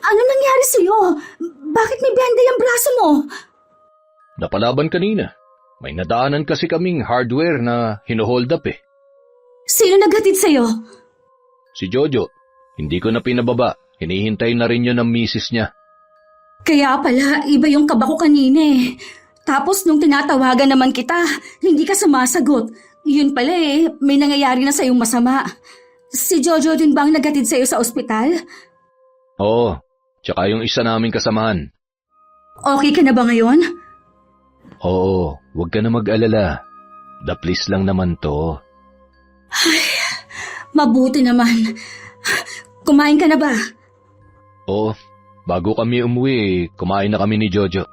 Ano nangyari sa'yo? Bakit may benda yung braso mo? Napalaban kanina. May nadaanan kasi kaming hardware na hinohold up eh. Sino naghatid sa'yo? Si Jojo, hindi ko na pinababa. Hinihintay na rin yun ng misis niya. Kaya pala, iba yung kaba ko kanina eh. Tapos nung tinatawagan naman kita, hindi ka sumasagot. Yun pala eh, may nangyayari na sa'yong masama. Si Jojo din ba ang naghatid sa'yo sa ospital? Oo, tsaka yung isa naming kasamahan. Okay ka na ba ngayon? Oo, huwag ka na mag-alala. Daplis lang naman to. Mabuti naman. Kumain ka na ba? Oo, bago kami umuwi, kumain na kami ni Jojo.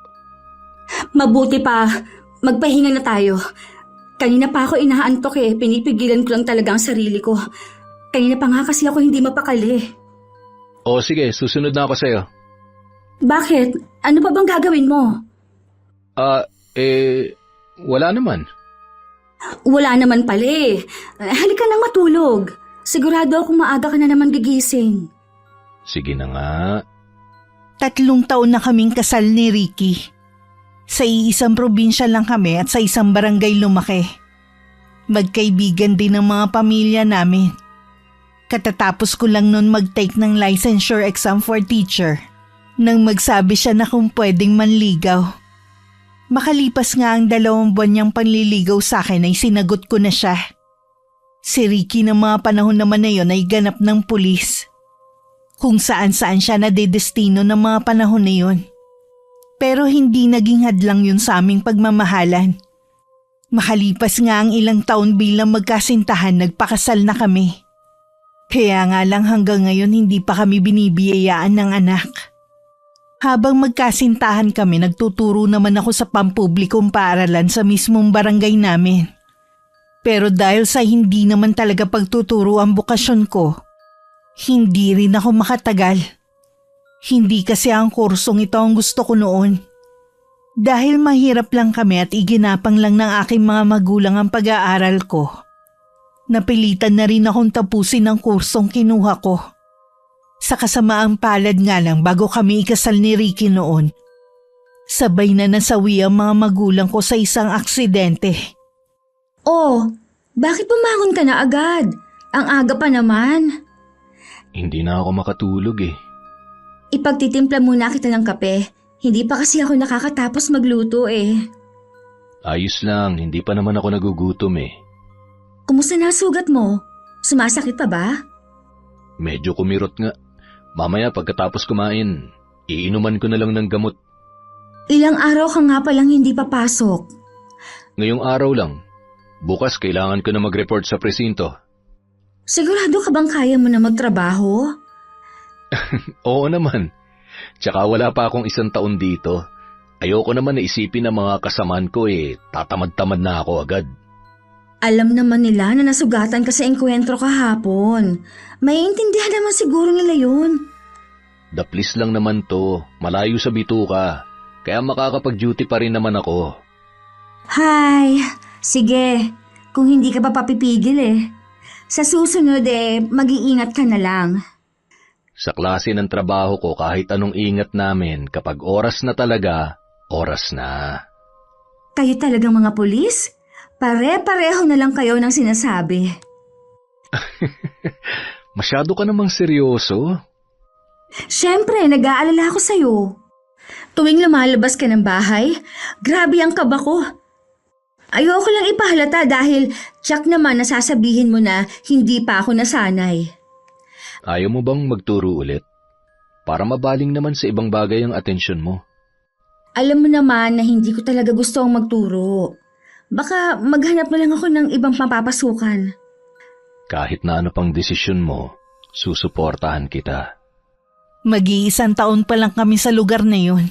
Mabuti pa. Magpahinga na tayo. Kanina pa ako inaantok eh. Pinipigilan ko lang talaga ang sarili ko. Kanina pa nga kasi ako hindi mapakali. Oo, sige, susunod na ako sa'yo. Bakit? Ano pa bang gagawin mo? Wala naman. Wala naman pala eh. Halika nang matulog. Sigurado akong maaga ka na naman gigising. Sige na nga. 3 taon na kaming kasal ni Ricky. Sa iisang probinsya lang kami at sa isang barangay lumaki. Magkaibigan din ng mga pamilya namin. Katatapos ko lang noon mag-take ng licensure exam for teacher nang magsabi siya na kung pwedeng manligaw. Makalipas nga ang 2 buwan niyang panliligaw sa akin ay sinagot ko na siya. Si Ricky ng mga panahon naman na yon ay ganap ng pulis. Kung saan-saan siya nadedestino ng mga panahon na yon. Pero hindi naging hadlang yun sa aming pagmamahalan. Makalipas nga ang ilang taon bilang magkasintahan, nagpakasal na kami. Kaya nga lang hanggang ngayon hindi pa kami binibiyayaan ng anak. Habang magkasintahan kami, nagtuturo naman ako sa pampublikong paaralan sa mismong barangay namin. Pero dahil sa hindi naman talaga pagtuturo ang bukasyon ko, hindi rin ako makatagal. Hindi kasi ang kursong ito ang gusto ko noon. Dahil mahirap lang kami at iginapang lang ng aking mga magulang ang pag-aaral ko. Napilitan na rin akong tapusin ang kursong kinuha ko. Sa kasamaang palad nga lang bago kami ikasal ni Ricky noon, sabay na nasawi ang mga magulang ko sa isang aksidente. Oh, bakit bumangon ka na agad? Ang aga pa naman. Hindi na ako makatulog eh. Ipagtitimpla muna kita ng kape. Hindi pa kasi ako nakakatapos magluto eh. Ayos lang, hindi pa naman ako nagugutom eh. Kumusta na sugat mo? Sumasakit pa ba? Medyo kumirot nga. Mamaya pagkatapos kumain, iinuman ko na lang ng gamot. Ilang araw ka nga palang hindi papasok. Ngayong araw lang. Bukas kailangan ko na mag-report sa presinto. Sigurado ka bang kaya mo na magtrabaho? Oo naman. Tsaka wala pa akong 1 taon dito. Ayoko naman na isipin ng mga kasamaan ko tatamad-tamad na ako agad. Alam naman nila na nasugatan ka sa engkwentro kahapon. Maiintindihan naman siguro nila yun. Daplis lang naman to, malayo sa bituka. Kaya makakapag-duty pa rin naman ako. Hay, sige. Kung hindi ka pa papipigil eh. Sa susunod mag-iingat ka na lang. Sa klase ng trabaho ko kahit anong ingat namin, kapag oras na talaga, oras na. Kayo talagang mga pulis? Pare-pareho na lang kayo ng sinasabi. Masyado ka namang seryoso. Siyempre, nag-aalala ako sa'yo. Tuwing lumalabas ka ng bahay, grabe ang kaba ko. Ayoko lang ipahalata dahil tiyak naman nasasabihin mo na hindi pa ako nasanay. Ayaw mo bang magturo ulit? Para mabaling naman sa ibang bagay ang atensyon mo. Alam mo naman na hindi ko talaga gusto ang magturo. Baka maghanap na lang ako ng ibang mapapasukan. Kahit na ano pang desisyon mo, susuportahan kita. Mag-1 taon pa lang kami sa lugar na yun.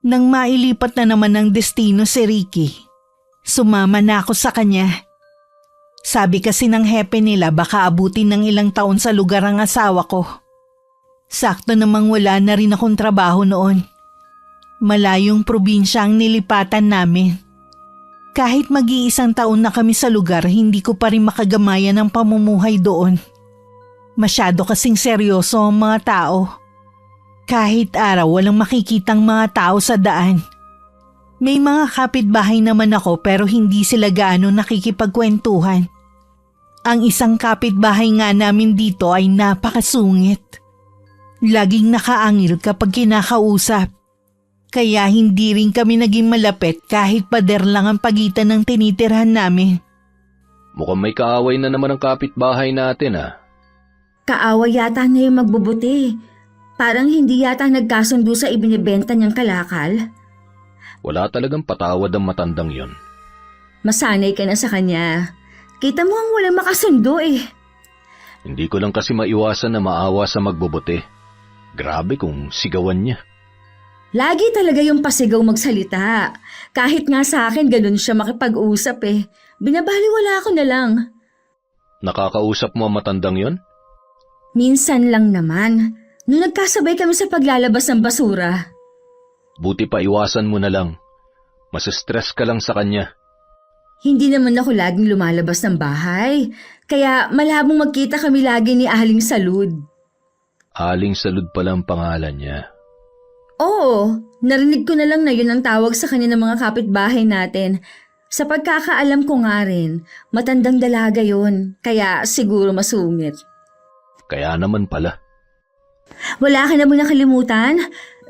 Nang mailipat na naman ng destino si Ricky, sumama na ako sa kanya. Sabi kasi ng hepe nila baka abutin ng ilang taon sa lugar ang asawa ko. Sakto namang wala na rin akong trabaho noon. Malayong probinsya ang nilipatan namin. Kahit mag-1 taon na kami sa lugar, hindi ko pa rin makagamayan ang pamumuhay doon. Masyado kasing seryoso ang mga tao. Kahit araw walang makikitang mga tao sa daan. May mga kapitbahay naman ako pero hindi sila gaano nakikipagkwentuhan. Ang isang kapitbahay nga namin dito ay napakasungit. Laging nakaangil kapag kinakausap. Kaya hindi rin kami naging malapit kahit pader lang ang pagitan ng tinitirhan namin. Mukhang may kaaway na naman ang kapitbahay natin Kaaway yata na yung magbubuti. Parang hindi yata nagkasundo sa ibinibenta niyang kalakal. Wala talagang patawad ang matandang yon. Masanay ka na sa kanya. Kita mo ang walang makasundo eh. Hindi ko lang kasi maiwasan na maawa sa magbubuti. Grabe kung sigawan niya. Lagi talaga yung pasigaw magsalita. Kahit nga sa akin ganun siya makipag-usap eh. Binabaliwala ko na lang. Nakakausap mo ang matandang yon? Minsan lang naman. Nung nagkasabay kami sa paglalabas ng basura. Buti pa iwasan mo na lang. Mas-stress ka lang sa kanya. Hindi naman ako laging lumalabas ng bahay. Kaya malabong magkita kami lagi ni Aling Salud. Aling Salud pala ang pangalan niya. Oo, narinig ko na lang na yun ang tawag sa kanya ng mga kapitbahay natin. Sa pagkakaalam ko nga rin, matandang dalaga yun. Kaya siguro masungit. Kaya naman pala. Wala ka na bang nakalimutan?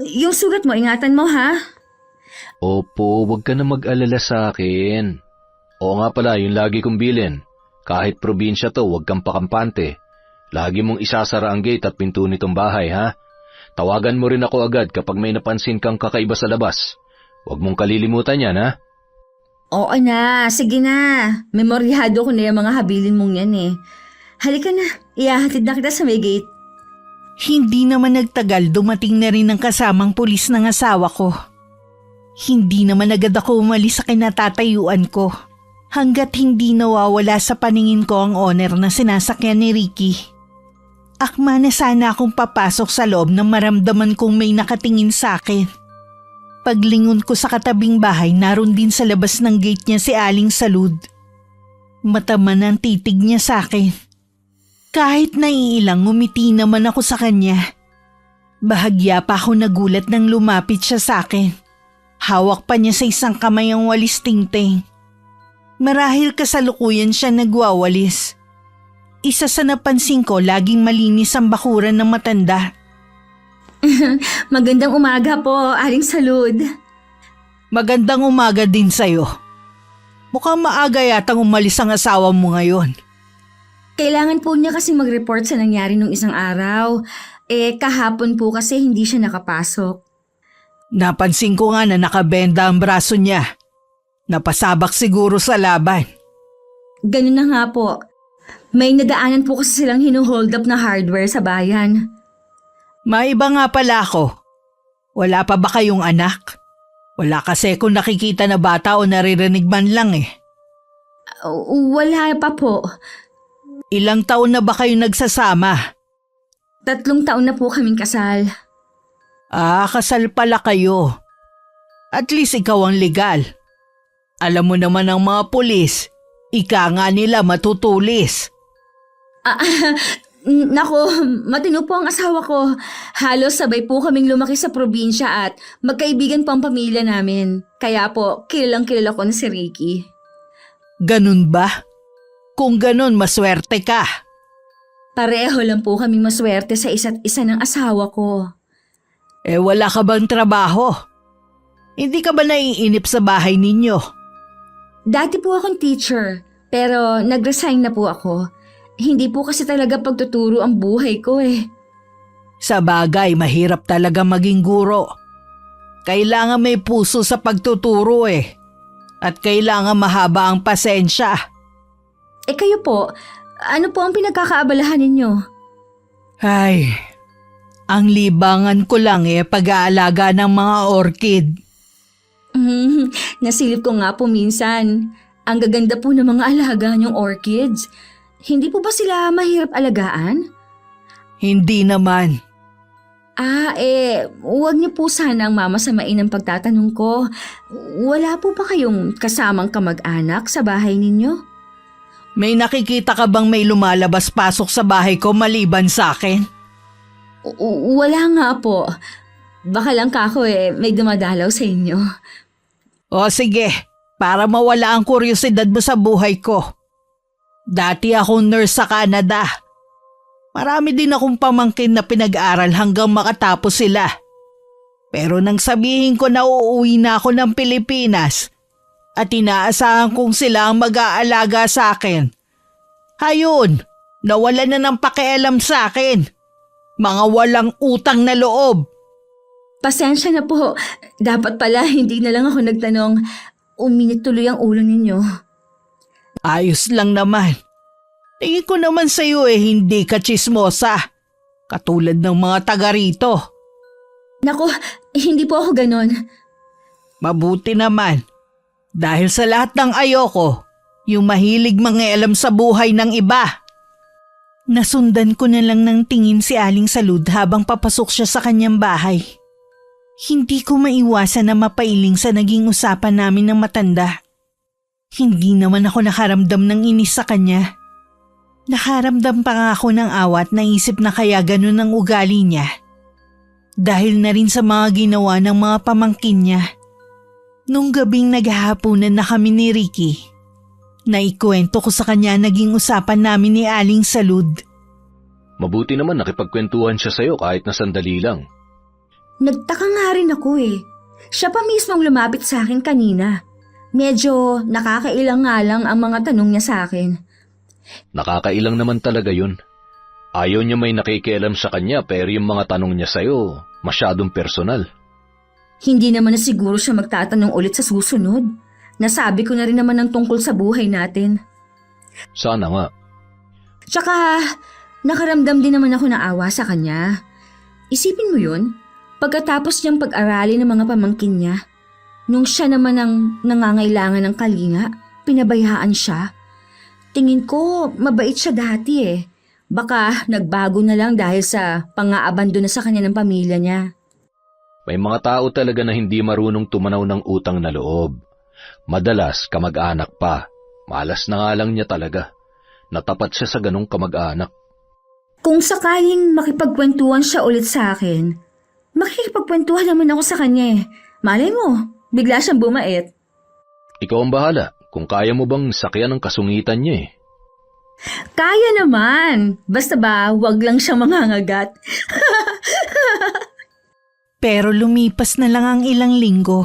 Yung sugat mo, ingatan mo ha? Opo, wag ka na mag-alala sa akin. Oo nga pala, yung lagi kong bilin. Kahit probinsya to, wag kang pakampante. Lagi mong isasara ang gate at pinto nitong bahay, ha? Tawagan mo rin ako agad kapag may napansin kang kakaiba sa labas. Huwag mong kalilimutan yan, ha? Oo na, sige na. Memoryado ko na yung mga habilin mong yan eh. Halika na, ihahatid na kita sa may gate. Hindi naman nagtagal dumating na rin ang kasamang pulis ng asawa ko. Hindi naman agad ako umalis sa kinatatayuan ko. Hanggat hindi nawawala sa paningin ko ang owner na sinasakyan ni Ricky. Akma na sana akong papasok sa loob nang maramdaman kong may nakatingin sa akin. Paglingon ko sa katabing bahay, naroon din sa labas ng gate niya si Aling Salud. Mataman ang titig niya sa akin. Kahit naiilang, ngumiti naman ako sa kanya. Bahagya pa ako nagulat nang lumapit siya sa akin. Hawak pa niya sa isang kamay ang walis tingting. Marahil kasalukuyan siya nagwawalis. Isa sa napansin ko, laging malinis ang bakuran ng matanda. Magandang umaga po, Aling Salud. Magandang umaga din sa'yo. Mukhang maaga yatang umalis ang asawa mo ngayon. Kailangan po niya kasi mag-report sa nangyari nung isang araw. Kahapon po kasi hindi siya nakapasok. Napansin ko nga na nakabenda ang braso niya. Napasabak siguro sa laban. Ganun na nga po. May nadaanan po kasi silang hinuhold up na hardware sa bayan. Maiba nga pala ako. Wala pa ba kayong anak? Wala kasi kung nakikita na bata o naririnig man lang eh. Wala pa po. Ilang taon na ba kayo nagsasama? 3 taon na po kaming kasal. Kasal pala kayo. At least ikaw ang legal. Alam mo naman ang mga pulis, ika nga nila matutulis. Nako, matino po ang asawa ko. Halos sabay po kaming lumaki sa probinsya at magkaibigan po ang pamilya namin. Kaya po, kilalang kilala ko na si Ricky. Ganun ba? Kung ganun, maswerte ka. Pareho lang po kaming maswerte sa isa't isa ng asawa ko. Wala ka bang trabaho? Hindi ka ba naiinip sa bahay ninyo? Dati po akong teacher, pero nag-resign na po ako. Hindi po kasi talaga pagtuturo ang buhay ko eh. Sa bagay, mahirap talaga maging guro. Kailangan may puso sa pagtuturo eh. At kailangan mahaba ang pasensya. Kayo po, ano po ang pinagkakaabalahan ninyo? Ay, ang libangan ko lang pag-aalaga ng mga orchid. Nasilip ko nga po minsan. Ang gaganda po ng mga alaga niyong orchids. Hindi po ba sila mahirap alagaan? Hindi naman. Huwag niyo po sanang mamasamain ang pagtatanong ko. Wala po ba kayong kasamang kamag-anak sa bahay ninyo? May nakikita ka bang may lumalabas-pasok sa bahay ko maliban sa akin? Wala nga po. Baka lang kako may dumadalaw sa inyo. O sige, para mawala ang kuryosidad mo sa buhay ko. Dati akong nurse sa Canada. Marami din akong pamangkin na pinag-aral hanggang makatapos sila. Pero nang sabihin ko na uuwi na ako ng Pilipinas at inaasahan kong sila ang mag-aalaga sa akin, ayun, nawala na ng pakialam sa akin. Mga walang utang na loob. Pasensya na po. Dapat pala hindi na lang ako nagtanong. Uminit tuloy ang ulo ninyo. Ayos lang naman. Tingin ko naman sa'yo hindi ka tsismosa. Katulad ng mga taga rito. Naku, hindi po ako ganon. Mabuti naman. Dahil sa lahat ng ayoko, yung mahilig mangialam sa buhay ng iba. Nasundan ko na lang ng tingin si Aling Salud habang papasok siya sa kanyang bahay. Hindi ko maiwasan na mapailing sa naging usapan namin ng matanda. Hindi naman ako nakaramdam ng inis sa kanya. Nakaramdam pa nga ako ng awa at naisip na kaya ganun ang ugali niya. Dahil na rin sa mga ginawa ng mga pamangkin niya. Nung gabing naghahaponan na kami ni Ricky, naikwento ko sa kanya naging usapan namin ni Aling Salud. Mabuti naman nakipagkwentuhan siya sa'yo kahit na sandali lang. Nagtaka nga rin ako Siya pa mismong lumapit sa akin kanina. Medyo nakakailang nga lang ang mga tanong niya sa akin. Nakakailang naman talaga yun. Ayaw niya may nakikialam sa kanya pero yung mga tanong niya sa'yo, masyadong personal. Hindi naman na siguro siya magtatanong ulit sa susunod. Nasabi ko na rin naman ang tungkol sa buhay natin. Sana nga. Tsaka, nakaramdam din naman ako ng awa sa kanya. Isipin mo yun, pagkatapos niyang pag-aralin ng mga pamangkin niya, nung siya naman ang nangangailangan ng kalinga, pinabayaan siya. Tingin ko, mabait siya dati Baka nagbago na lang dahil sa pang-aabando na sa kanya ng pamilya niya. May mga tao talaga na hindi marunong tumanaw ng utang na loob. Madalas kamag-anak pa. Malas na nga lang niya talaga. Natapat siya sa ganong kamag-anak. Kung sakaling makipagkwentuhan siya ulit sa akin, makikipagkwentuhan naman ako sa kanya Malay mo, bigla siyang bumait. Ikaw ang bahala kung kaya mo bang sakyan ang kasungitan niya Kaya naman. Basta ba, wag lang siyang mangangagat. Pero lumipas na lang ang ilang linggo.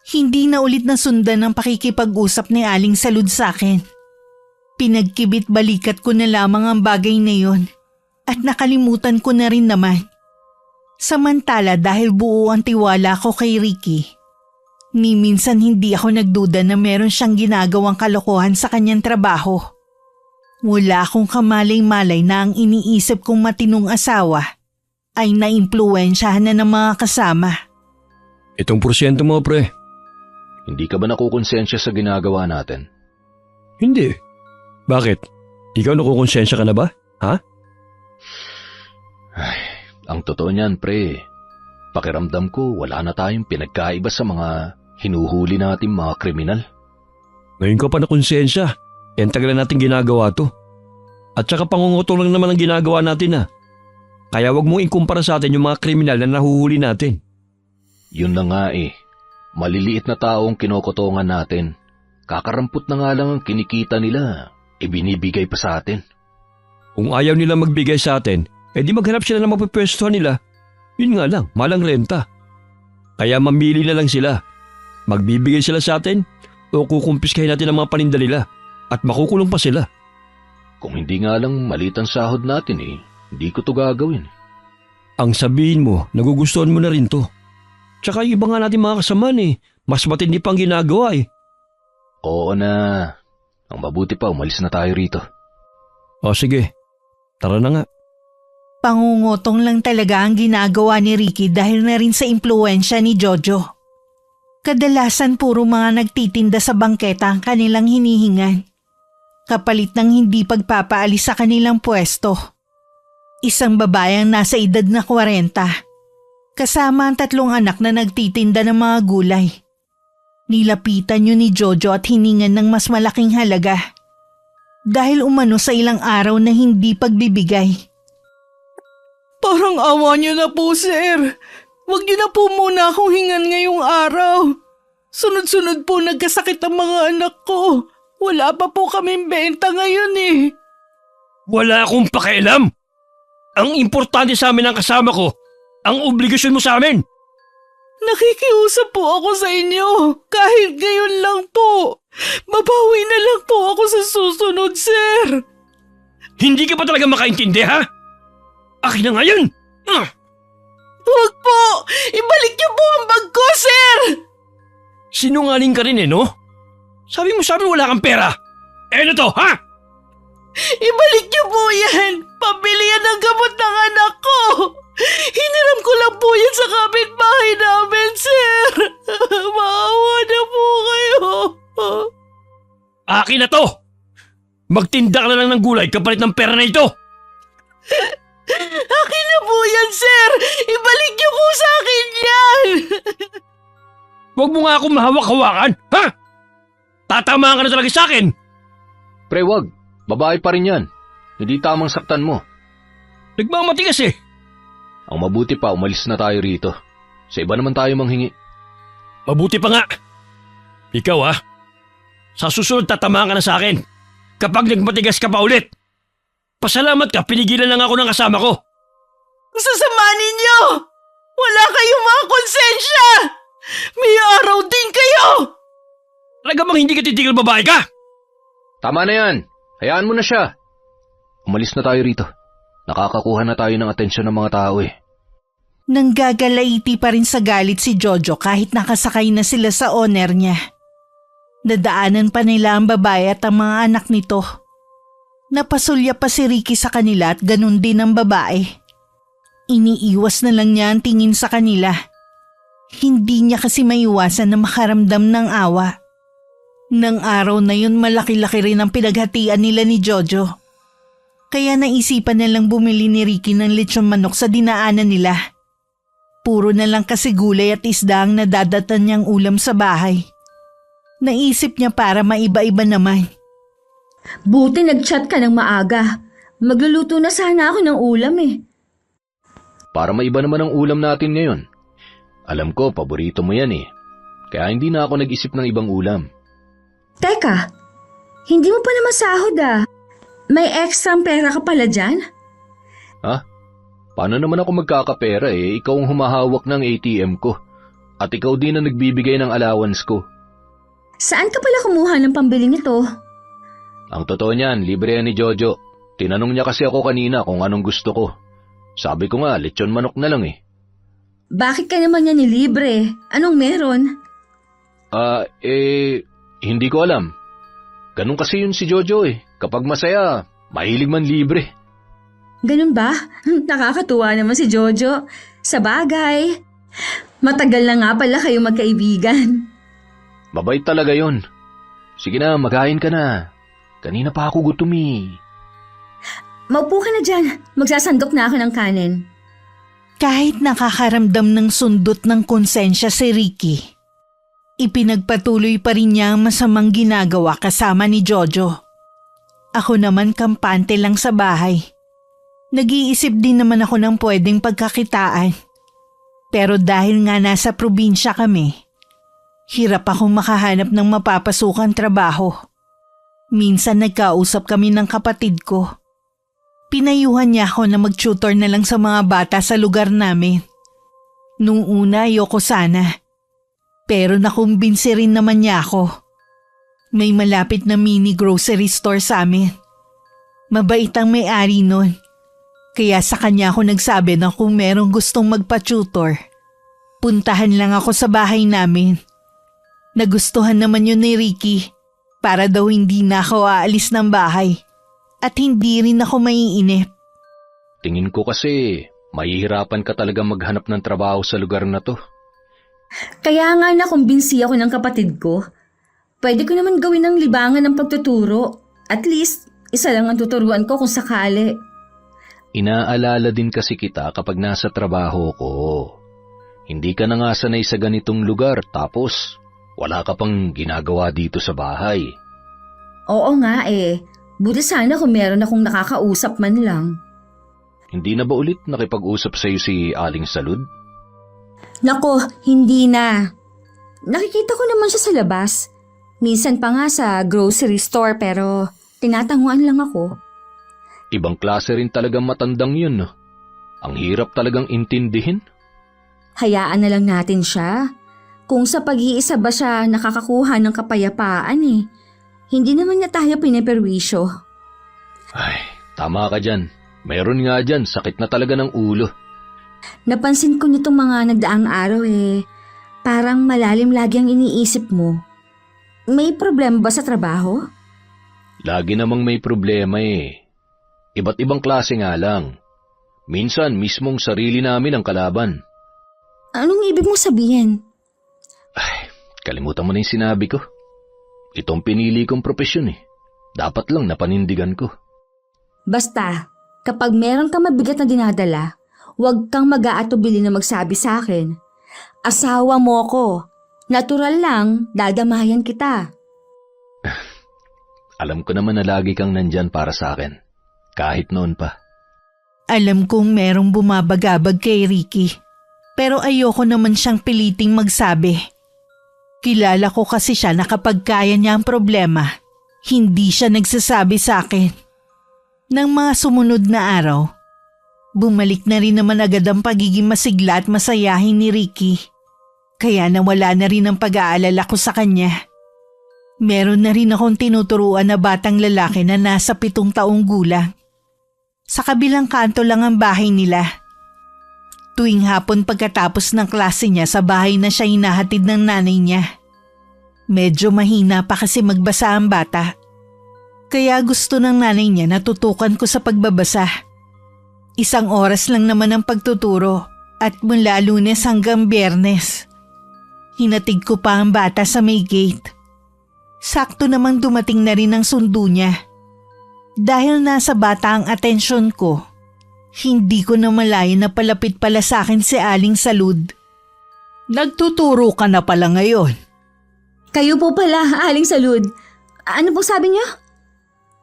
Hindi na ulit nasundan ang pakikipag-usap ni Aling Salud sa akin. Pinagkibit-balikat ko na lamang ang bagay na yon at nakalimutan ko na rin naman. Samantala dahil buo ang tiwala ko kay Ricky, ni minsan hindi ako nagduda na meron siyang ginagawang kalokohan sa kanyang trabaho. Wala akong kamalay-malay na ang iniisip kong matinong asawa ay naimpluwensyahan na ng mga kasama. Itong porsyento mo, pre. Hindi ka ba nakukonsensya sa ginagawa natin? Hindi. Bakit? Ikaw nakukonsensya ka na ba? Ha? Ay, ang totoo niyan, pre. Pakiramdam ko wala na tayong pinagkaiba sa mga hinuhuli nating mga kriminal. Ngayon ka pa na konsensya. Yan tagal na natin ginagawa to. At saka pangungutong lang naman ang ginagawa natin Kaya wag mong ikumpara sa atin yung mga kriminal na nahuhuli natin. Yun na nga Maliliit na taong kinokotongan natin. Kakarampot na nga lang ang kinikita nila. Ibinibigay pa sa atin. Kung ayaw nila magbigay sa atin, di maghanap sila ng mapapwestuhan nila. Yun nga lang, malang renta. Kaya mamili na lang sila. Magbibigay sila sa atin o kukumpiskahin natin ang mga paninda nila at makukulong pa sila. Kung hindi nga lang maliit ang sahod natin hindi ko to gagawin. Ang sabihin mo, nagugustuhan mo na rin to. Tsaka yung iba nga natin mga kasamaan mas matindi pang ginagawa Oo na. Ang mabuti pa, umalis na tayo rito. O sige, tara na nga. Pangungutong lang talaga ang ginagawa ni Ricky dahil na rin sa impluwensya ni Jojo. Kadalasan puro mga nagtitinda sa bangketa ang kanilang hinihingan. Kapalit ng hindi pagpapaalis sa kanilang pwesto. Isang babayang nasa edad na 40. Kasama ang 3 anak na nagtitinda ng mga gulay. Nilapitan yun ni Jojo at hiningan ng mas malaking halaga. Dahil umano sa ilang araw na hindi pagbibigay. Parang awa niyo na po, sir. Huwag niyo na po muna akong hingan ngayong araw. Sunod-sunod po nagkasakit ang mga anak ko. Wala pa po kaming benta ngayon eh. Wala akong pakialam. Ang importante sa amin ang kasama ko. Ang obligasyon mo sa amin. Nakikiusap po ako sa inyo. Kahit ngayon lang po. Mabawi na lang po ako sa susunod, sir. Hindi ka pa talaga makaintindi, ha? Akin na ngayon! Huwag po! Ibalik niyo po ang bag ko, sir! Sinungaling ka rin no? Sabi mo sa amin wala kang pera. Ano to, ha? Ibalik niyo po yan! Pabili yan ng gamot ng anak ko! Hiniram ko lang po yan sa kapitbahay namin, sir! Maawa na po kayo! Akin na to! Magtinda ka na lang ng gulay kapalit ng pera na ito! Akin na po yan, sir! Ibalik niyo po sa akin yan! Huwag mo nga akong mahawak-hawakan, ha? Tatamaan ka na talaga sa akin! Pre, wag. Babae pa rin yan. Hindi tamang saktan mo. Nagmamatigas eh. Ang mabuti pa, umalis na tayo rito. Sa iba naman tayo manghingi. Mabuti pa nga. Ikaw sa susunod tatamaan ka na sa akin. Kapag nagmatigas ka pa ulit. Pasalamat ka, pinigilan lang ako ng kasama ko. Sasama ninyo! Wala kayong mga konsensya! May araw din kayo! Talaga bang hindi ka titigil babae ka? Tama na yan. Hayaan mo na siya. Umalis na tayo rito. Nakakakuha na tayo ng atensyon ng mga tao eh. Nanggagalaiti pa rin sa galit si Jojo kahit nakasakay na sila sa owner niya. Nadaanan pa nila ang babae at ang mga anak nito. Napasulya pa si Ricky sa kanila at ganun din ang babae. Iniiwas na lang niya ang tingin sa kanila. Hindi niya kasi maiwasan na makaramdam ng awa. Nang araw na yun malaki-laki rin ang pinaghatian nila ni Jojo. Kaya naisipan nilang bumili ni Ricky ng lechon manok sa dinaanan nila. Puro na lang kasi gulay at isda ang nadadatan niyang ulam sa bahay. Naisip niya para maiba-iba naman. Buti nag-chat ka ng maaga. Magluluto na sana ako ng ulam eh. Para maiba naman ang ulam natin ngayon. Alam ko, paborito mo yan eh. Kaya hindi na ako nag-isip ng ibang ulam. Teka, hindi mo pa naman sahod May extra pera ka pala dyan? Ha? Paano naman ako magkakapera eh? Ikaw ang humahawak ng ATM ko. At ikaw din ang nagbibigay ng allowance ko. Saan ka pala kumuha ng pambili nito? Ang totoo niyan, libre yan ni Jojo. Tinanong niya kasi ako kanina kung anong gusto ko. Sabi ko nga, lechon manok na lang eh. Bakit ka naman niya nilibre? Anong meron? Hindi ko alam. Ganun kasi yun si Jojo eh. Kapag masaya, mahilig man libre. Ganun ba? Nakakatuwa naman si Jojo. Sa bagay. Matagal na nga pala kayo magkaibigan. Mabait talaga yun. Sige na, maghain ka na. Kanina pa ako gutom eh. Maupo ka na dyan. Magsasandok na ako ng kanin. Kahit nakakaramdam ng sundot ng konsensya si Ricky, ipinagpatuloy pa rin niya ang masamang ginagawa kasama ni Jojo. Ako naman kampante lang sa bahay. Nag-iisip din naman ako ng pwedeng pagkakitaan. Pero dahil nga nasa probinsya kami, hirap akong makahanap ng mapapasukan trabaho. Minsan nagkausap kami ng kapatid ko. Pinayuhan niya ako na mag-tutor na lang sa mga bata sa lugar namin. Nung una ayoko sana. Pero nakumbinsi rin naman niya ako. May malapit na mini grocery store sa amin. Mabait ang may-ari nun. Kaya sa kanya ako nagsabi na kung merong gustong magpa-tutor, puntahan lang ako sa bahay namin. Nagustuhan naman yun ni Ricky para daw hindi na ako aalis ng bahay at hindi rin ako maiinip. Tingin ko kasi mahihirapan ka talaga maghanap ng trabaho sa lugar na to. Kaya nga nakumbinsi ako ng kapatid ko. Pwede ko naman gawin ng libangan ng pagtuturo. At least, isa lang ang tuturuan ko kung sakali. Inaalala din kasi kita kapag nasa trabaho ko. Hindi ka na nga sanay sa ganitong lugar tapos wala ka pang ginagawa dito sa bahay. Oo nga eh. Buti sana kung meron akong nakakausap man lang. Hindi na ba ulit nakipag-usap sa'yo si Aling Salud? Nako, hindi na. Nakikita ko naman siya sa labas. Minsan pa nga sa grocery store pero tinatanguan lang ako. Ibang klase rin talagang matandang yun, no? Ang hirap talagang intindihin. Hayaan na lang natin siya. Kung sa pag-iisa ba siya nakakakuha ng kapayapaan eh. Hindi naman niya tayo piniperwisyo. Ay, tama ka dyan. Mayroon nga dyan, sakit na talaga ng ulo. Napansin ko nitong mga nagdaang araw eh. Parang malalim lagi ang iniisip mo. May problema ba sa trabaho? Lagi namang may problema eh. Iba't ibang klase nga lang. Minsan, mismong sarili namin ang kalaban. Anong ibig mong sabihin? Ay, kalimutan mo na yung sinabi ko. Itong pinili kong propesyon eh. Dapat lang napanindigan ko. Basta, kapag meron kang mabigat na dinadala, huwag kang mag-aatubili na magsabi sa akin. Asawa mo ko. Natural lang, dadamayan kita. Alam ko naman na lagi kang nandyan para sa akin. Kahit noon pa. Alam kong merong bumabagabag kay Ricky, pero ayoko naman siyang piliting magsabi. Kilala ko kasi siya na kapag kaya niya ang problema, hindi siya nagsasabi sa akin. Nang mga sumunod na araw, bumalik na rin naman agad ang pagiging masigla at masayahin ni Ricky. Kaya nawala na rin ang pag-aalala ko sa kanya. Meron na rin akong tinuturuan na batang lalaki na nasa 7 taong gulang. Sa kabilang kanto lang ang bahay nila. Tuwing hapon pagkatapos ng klase niya sa bahay na siya hinahatid ng nanay niya. Medyo mahina pa kasi magbasa ang bata. Kaya gusto ng nanay niya na tutukan ko sa pagbabasa. 1 oras lang naman ang pagtuturo at mula Lunes hanggang Biyernes. Hinatid ko pa ang bata sa may gate. Sakto namang dumating na rin ang sundo niya. Dahil nasa bata ang atensyon ko, hindi ko na malayan na palapit pala sa akin si Aling Salud. Nagtuturo ka na pala ngayon. Kayo po pala, Aling Salud. Ano po sabi niyo?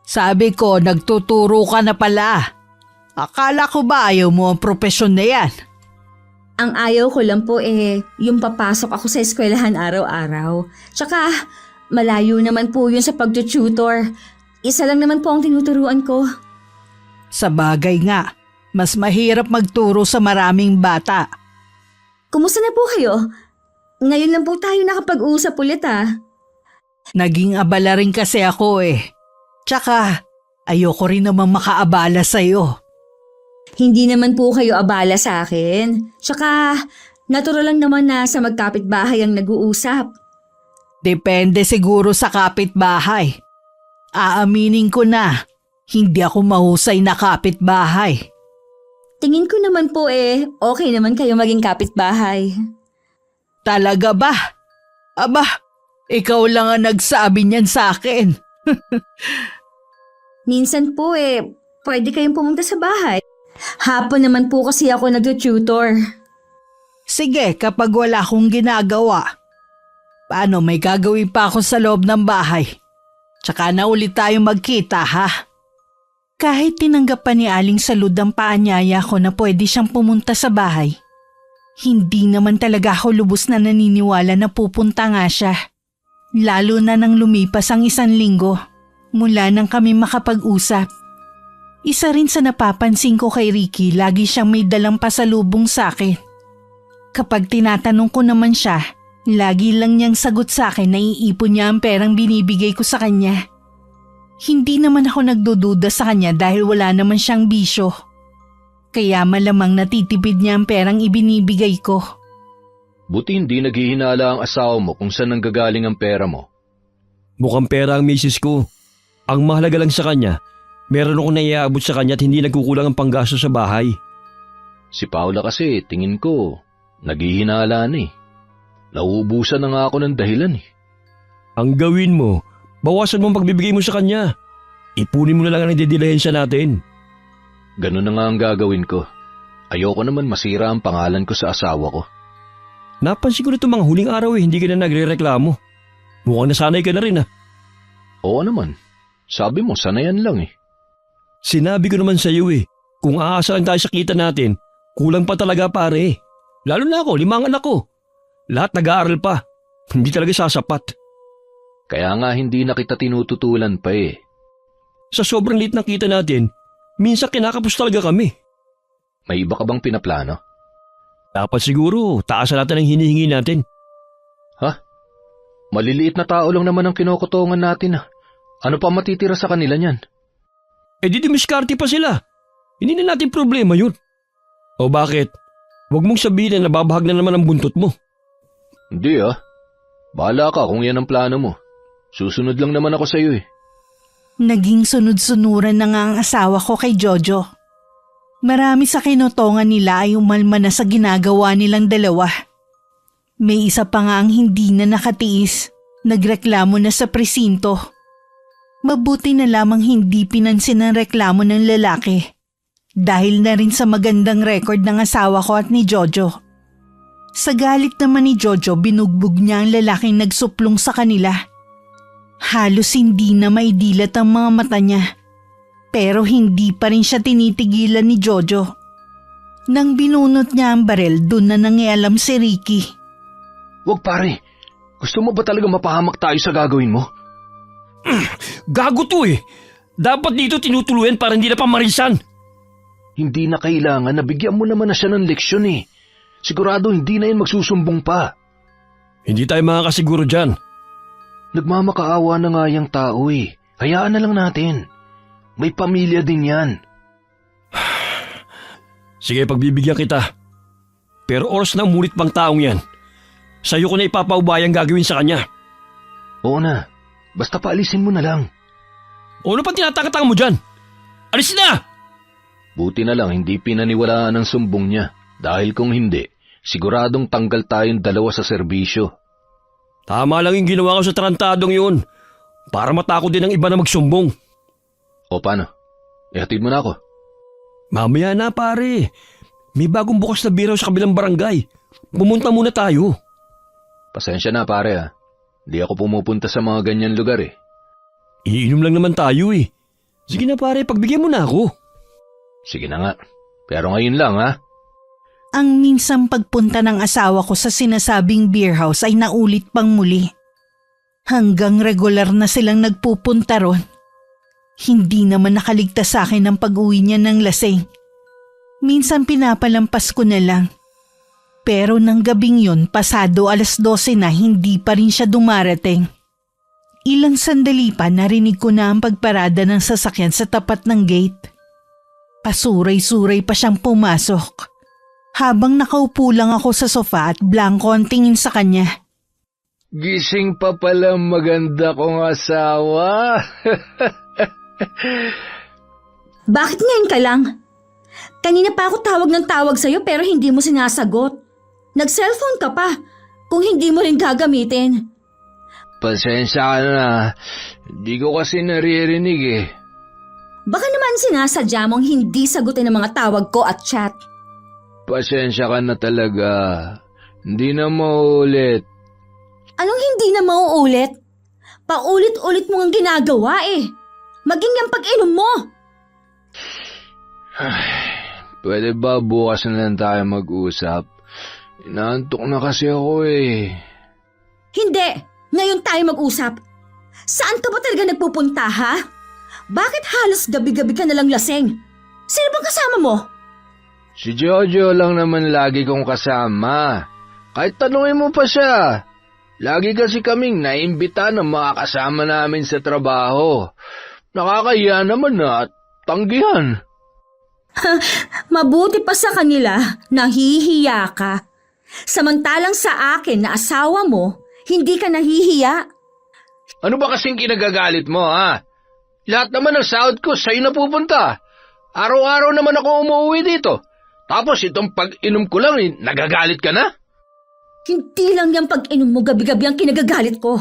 Sabi ko, nagtuturo ka na pala. Akala ko ba ayaw mo ang propesyon na yan? Ang ayaw ko lang po yung papasok ako sa eskwelahan araw-araw. Tsaka, malayo naman po yun sa pag-tutor. Isa lang naman po ang tinuturuan ko. Sa bagay nga, mas mahirap magturo sa maraming bata. Kumusta na po kayo? Ngayon lang po tayo nakapag-usap ulit Naging abala rin kasi ako eh. Tsaka, ayoko rin naman makaabala sa'yo. Hindi naman po kayo abala sa akin. Tsaka, natural lang naman na sa magkapitbahay ang nag-uusap. Depende siguro sa kapitbahay. Aaminin ko na, hindi ako mahusay na kapitbahay. Tingin ko naman po okay naman kayo maging kapitbahay. Talaga ba? Aba, ikaw lang ang nagsabi niyan sa akin. Minsan po pwede kayong pumunta sa bahay. Hapon naman po kasi ako nag-tutor. Sige, kapag wala akong ginagawa. Paano, may gagawin pa ako sa loob ng bahay? Tsaka na ulit tayo magkita, ha? Kahit tinanggap pa ni Aling Salud ang paanyaya ko na pwede siyang pumunta sa bahay, hindi naman talaga ako lubos na naniniwala na pupunta nga siya. Lalo na nang lumipas ang 1 linggo mula nang kami makapag-usap. Isa rin sa napapansin ko kay Ricky, lagi siyang may dalang pasalubong sa akin. Kapag tinatanong ko naman siya, lagi lang niyang sagot sa akin na iipon niya ang perang binibigay ko sa kanya. Hindi naman ako nagdududa sa kanya dahil wala naman siyang bisyo. Kaya malamang natitipid niya ang perang ibinibigay ko. Buti hindi naghihinala ang asawa mo kung saan nanggagaling ang pera mo. Mukhang pera ang misis ko. Ang mahalaga lang sa kanya, meron akong naiaabot sa kanya at hindi nagkukulang ang panggasto sa bahay. Si Paula kasi, tingin ko, naghihinala na eh. Nauubusan na nga ako ng dahilan eh. Ang gawin mo, bawasan mo ang pagbibigay mo sa kanya. Ipunin mo na lang ang nagdidilahensya natin. Ganun na nga ang gagawin ko. Ayoko naman masira ang pangalan ko sa asawa ko. Napansin ko nito mga huling araw hindi ka na nagre-reklamo. Mukhang nasanay ka na rin Oo naman. Sabi mo, sanayan lang eh. Sinabi ko naman sa iyo Kung aasahan tayo sa kita natin, kulang pa talaga pare. Lalo na ako, 5 anak ko. Lahat nag-aaral pa. Hindi talaga sasapat. Kaya nga hindi na kita tinututulan pa eh. Sa sobrang liit ng kita natin, minsan kinakapos talaga kami. May iba ka bang pinaplano? Dapat siguro, taasan natin ang hinihingi natin. Ha? Maliliit na tao lang naman ang kinukutungan natin ah. Ano pa matitira sa kanila niyan? Eh di dumiskarte pa sila. Hindi na natin problema yun. O bakit? Huwag mong sabihin na nababahag na naman ang buntot mo. Hindi ah. Bahala ka kung yan ang plano mo. Susunod lang naman ako sa iyo eh. Naging sunod-sunuran na nga ang asawa ko kay Jojo. Marami sa kinutongan nila ay umalma na sa ginagawa nilang dalawa. May isa pa nga ang hindi na nakatiis. Nagreklamo na sa presinto. Mabuti na lamang hindi pinansin ang reklamo ng lalaki. Dahil na rin sa magandang record ng asawa ko at ni Jojo. Sa galit naman ni Jojo, binugbog niya ang lalaking nagsuplong sa kanila. Halos hindi na maidilat ang mga mata niya. Pero hindi pa rin siya tinitigilan ni Jojo. Nang binunot niya ang barel, dun na nangialam si Ricky. Wag pare, gusto mo ba talaga mapahamak tayo sa gagawin mo? Gago to eh. Dapat dito tinutuluyan para hindi na pamarisan. Hindi na kailangan, nabigyan mo naman na siya ng leksyon eh. Sigurado hindi na yan magsusumbong pa. Hindi tayo makakasiguro dyan. Nagmamakaawa na nga yung tao eh. Hayaan na lang natin. May pamilya din yan. Sige, pagbibigyan kita. Pero oras na umulit pang taong yan. Sa'yo ko na ipapaubay ang gagawin sa kanya. Oo na, basta paalisin mo na lang. O ano pa tinatakatang mo dyan? Alis na! Buti na lang hindi pinaniwalaan ang sumbong niya. Dahil kung hindi, siguradong tanggal tayong dalawa sa serbisyo. Tama lang yung ginawa ko sa tarantadong yun. Para matakot din ang iba na magsumbong. O paano? Ihatid mo na ako. Mamaya na pare. May bagong bukas na biraw sa kabilang barangay. Pumunta muna tayo. Pasensya na pare ha. Di ako pumupunta sa mga ganyan lugar eh. Iinom lang naman tayo eh. Sige na pare, pagbigyan mo na ako. Sige na nga. Pero ngayon lang ha. Ang minsang pagpunta ng asawa ko sa sinasabing beer house ay naulit pang muli. Hanggang regular na silang nagpupunta ron. Hindi naman nakaligtas sa akin ang pag-uwi niya ng lasing. Minsan pinapalampas ko na lang. Pero nang gabing yun, pasado 12:00 na, hindi pa rin siya dumarating. Ilang sandali pa narinig ko na ang pagparada ng sasakyan sa tapat ng gate. Pasuray-suray pa siyang pumasok. Habang nakaupo lang ako sa sofa at blanco ang tingin sa kanya. Gising pa pala maganda kong asawa. Bakit ngayon ka lang? Kanina pa ako tawag ng tawag sa'yo pero hindi mo sinasagot. Nag-cellphone ka pa kung hindi mo rin gagamitin. Pasensya ka na. Di ko kasi naririnig eh. Baka naman sinasadya mong hindi sagutin ang mga tawag ko at chat. Pasensya ka na talaga. Hindi na maulit. Anong hindi na mauulit? Paulit-ulit mo ang ginagawa eh. Maging yung pag-inom mo. Pwede ba bukas na lang tayo mag-usap? Inaantok na kasi ako eh. Hindi. Ngayon tayo mag-usap. Saan ka ba talaga nagpupunta ha? Bakit halos gabi-gabi ka nalang lasing? Sino bang kasama mo? Si Jojo lang naman lagi kong kasama. Kahit tanungin mo pa siya. Lagi kasi kaming naimbita ng mga kasama namin sa trabaho. Nakakahiya naman na at tanggihan. Mabuti pa sa kanila, nahihiya ka. Samantalang sa akin na asawa mo, hindi ka nahihiya. Ano ba kasing kinagagalit mo ha? Lahat naman ng sahod ko sa'yo na pupunta. Araw-araw naman ako umuwi dito. Tapos itong pag-inom ko lang, nagagalit ka na? Hindi lang yung pag-inom mo gabi-gabi ang kinagagalit ko.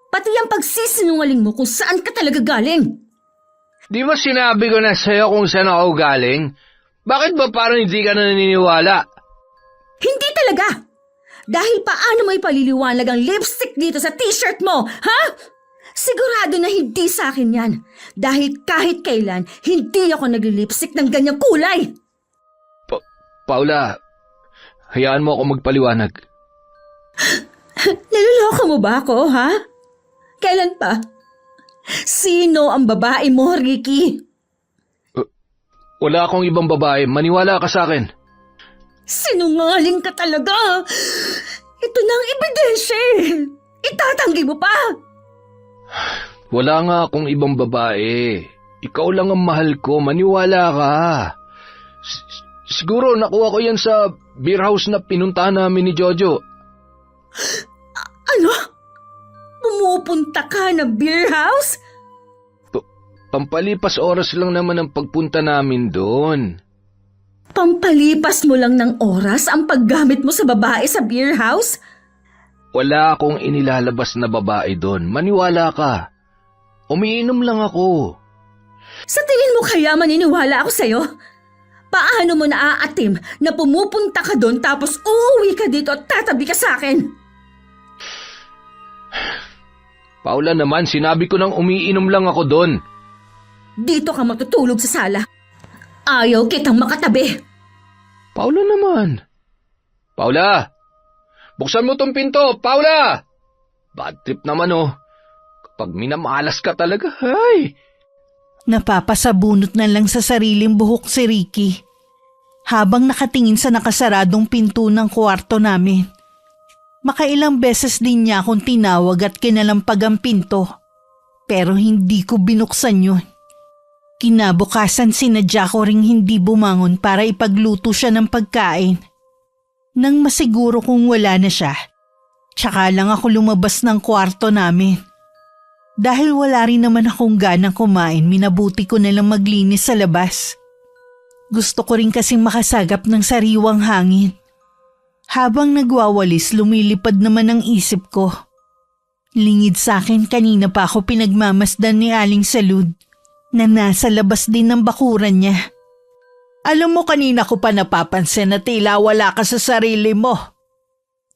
Pati yung pagsisinungaling mo kung saan ka talaga galing. Di ba sinabi ko na sa'yo kung saan ako galing? Bakit ba parang hindi ka na naniniwala? Hindi talaga! Dahil paano mo ipaliliwanag ang lipstick dito sa t-shirt mo, ha? Sigurado na hindi sa akin yan. Dahil kahit kailan, hindi ako nagli-lipstick ng ganyang kulay. Paula, hayaan mo ako magpaliwanag. Niloloko mo ba ako, ha? Kailan pa? Sino ang babae mo, Ricky? Wala akong ibang babae, maniwala ka sa akin. Sinungaling ka talaga. Ito na ang ebidensya. Itatanggi mo pa. Wala nga akong ibang babae. Ikaw lang ang mahal ko, maniwala ka. Siguro nakuha ko yan sa beer house na pinuntahan namin ni Jojo. Ano? Pumupunta ka ng beer house? Pampalipas oras lang naman ang pagpunta namin doon. Pampalipas mo lang ng oras ang paggamit mo sa babae sa beer house? Wala akong inilalabas na babae doon, maniwala ka. Umiinom lang ako. Sa tingin mo kaya maniniwala ako sa'yo? Paano mo naaatim na pumupunta ka doon tapos uuwi ka dito at tatabi ka sa akin? Paula naman, sinabi ko nang umiinom lang ako doon. Dito ka matutulog sa sala. Ayaw kitang makatabi. Paula naman. Paula! Buksan mo tong pinto, Paula! Bad trip naman oh. Kapag minamalas ka talaga, ay! Napapasabunot na lang sa sariling buhok si Ricky habang nakatingin sa nakasaradong pinto ng kwarto namin. Makailang beses din niya akong tinawag at kinalampag ang pinto pero hindi ko binuksan yun. Kinabukasan sinadya ko ring hindi bumangon para ipagluto siya ng pagkain. Nang masiguro kung wala na siya, tsaka lang ako lumabas ng kwarto namin. Dahil wala rin naman akong ganang kumain, minabuti ko na lang maglinis sa labas. Gusto ko rin kasing makasagap ng sariwang hangin. Habang nagwawalis, lumilipad naman ang isip ko. Lingid sa akin kanina pa ako pinagmamasdan ni Aling Salud na nasa labas din ng bakuran niya. Alam mo, kanina ko pa napapansin na tila wala ka sa sarili mo.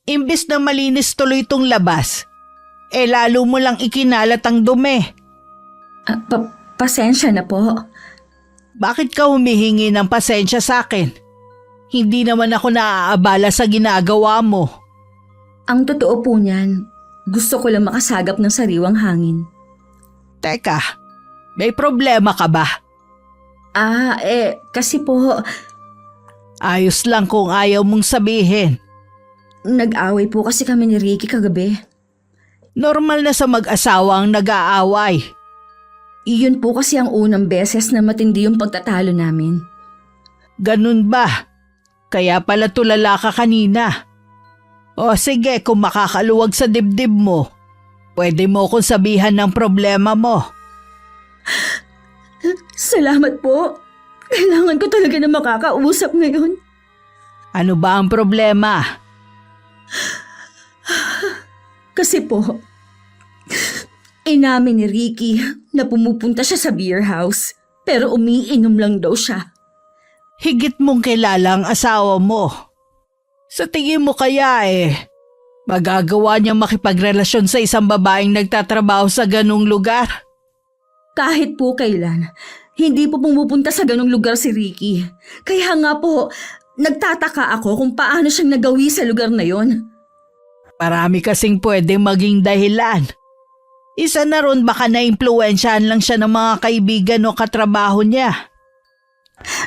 Imbis na malinis tuloy itong labas, lalo mo lang ikinalat ang dumi. Pasensya na po. Bakit ka humihingi ng pasensya sa akin? Hindi naman ako naaabala sa ginagawa mo. Ang totoo po niyan, gusto ko lang makasagap ng sariwang hangin. Teka, may problema ka ba? Kasi po, Ayos lang kung ayaw mong sabihin. nag-away po kasi kami ni Ricky kagabi. Normal na sa mag-asawa ang nag-aaway. Iyon po kasi ang unang beses na matindi yung pagtatalo namin. Ganun ba? Kaya pala tulala ka kanina. O sige, kung makakaluwag sa dibdib mo, pwede mo akong sabihan ng problema mo. Salamat po. Kailangan ko talaga na makakausap ngayon. Ano ba ang problema? Kasi po, inamin ni Ricky na pumupunta siya sa beer house pero umiinom lang daw siya. Higit mong kilala ang asawa mo. Sa tingin mo kaya magagawa niya makipagrelasyon sa isang babaeng nagtatrabaho sa ganung lugar? Kahit po kailan, hindi po pumupunta sa ganong lugar si Ricky. Kaya nga po, nagtataka ako kung paano siyang nagawi sa lugar na yon. Marami kasing pwede maging dahilan. Isa na ron baka na-impluwensyahan lang siya ng mga kaibigan o katrabaho niya.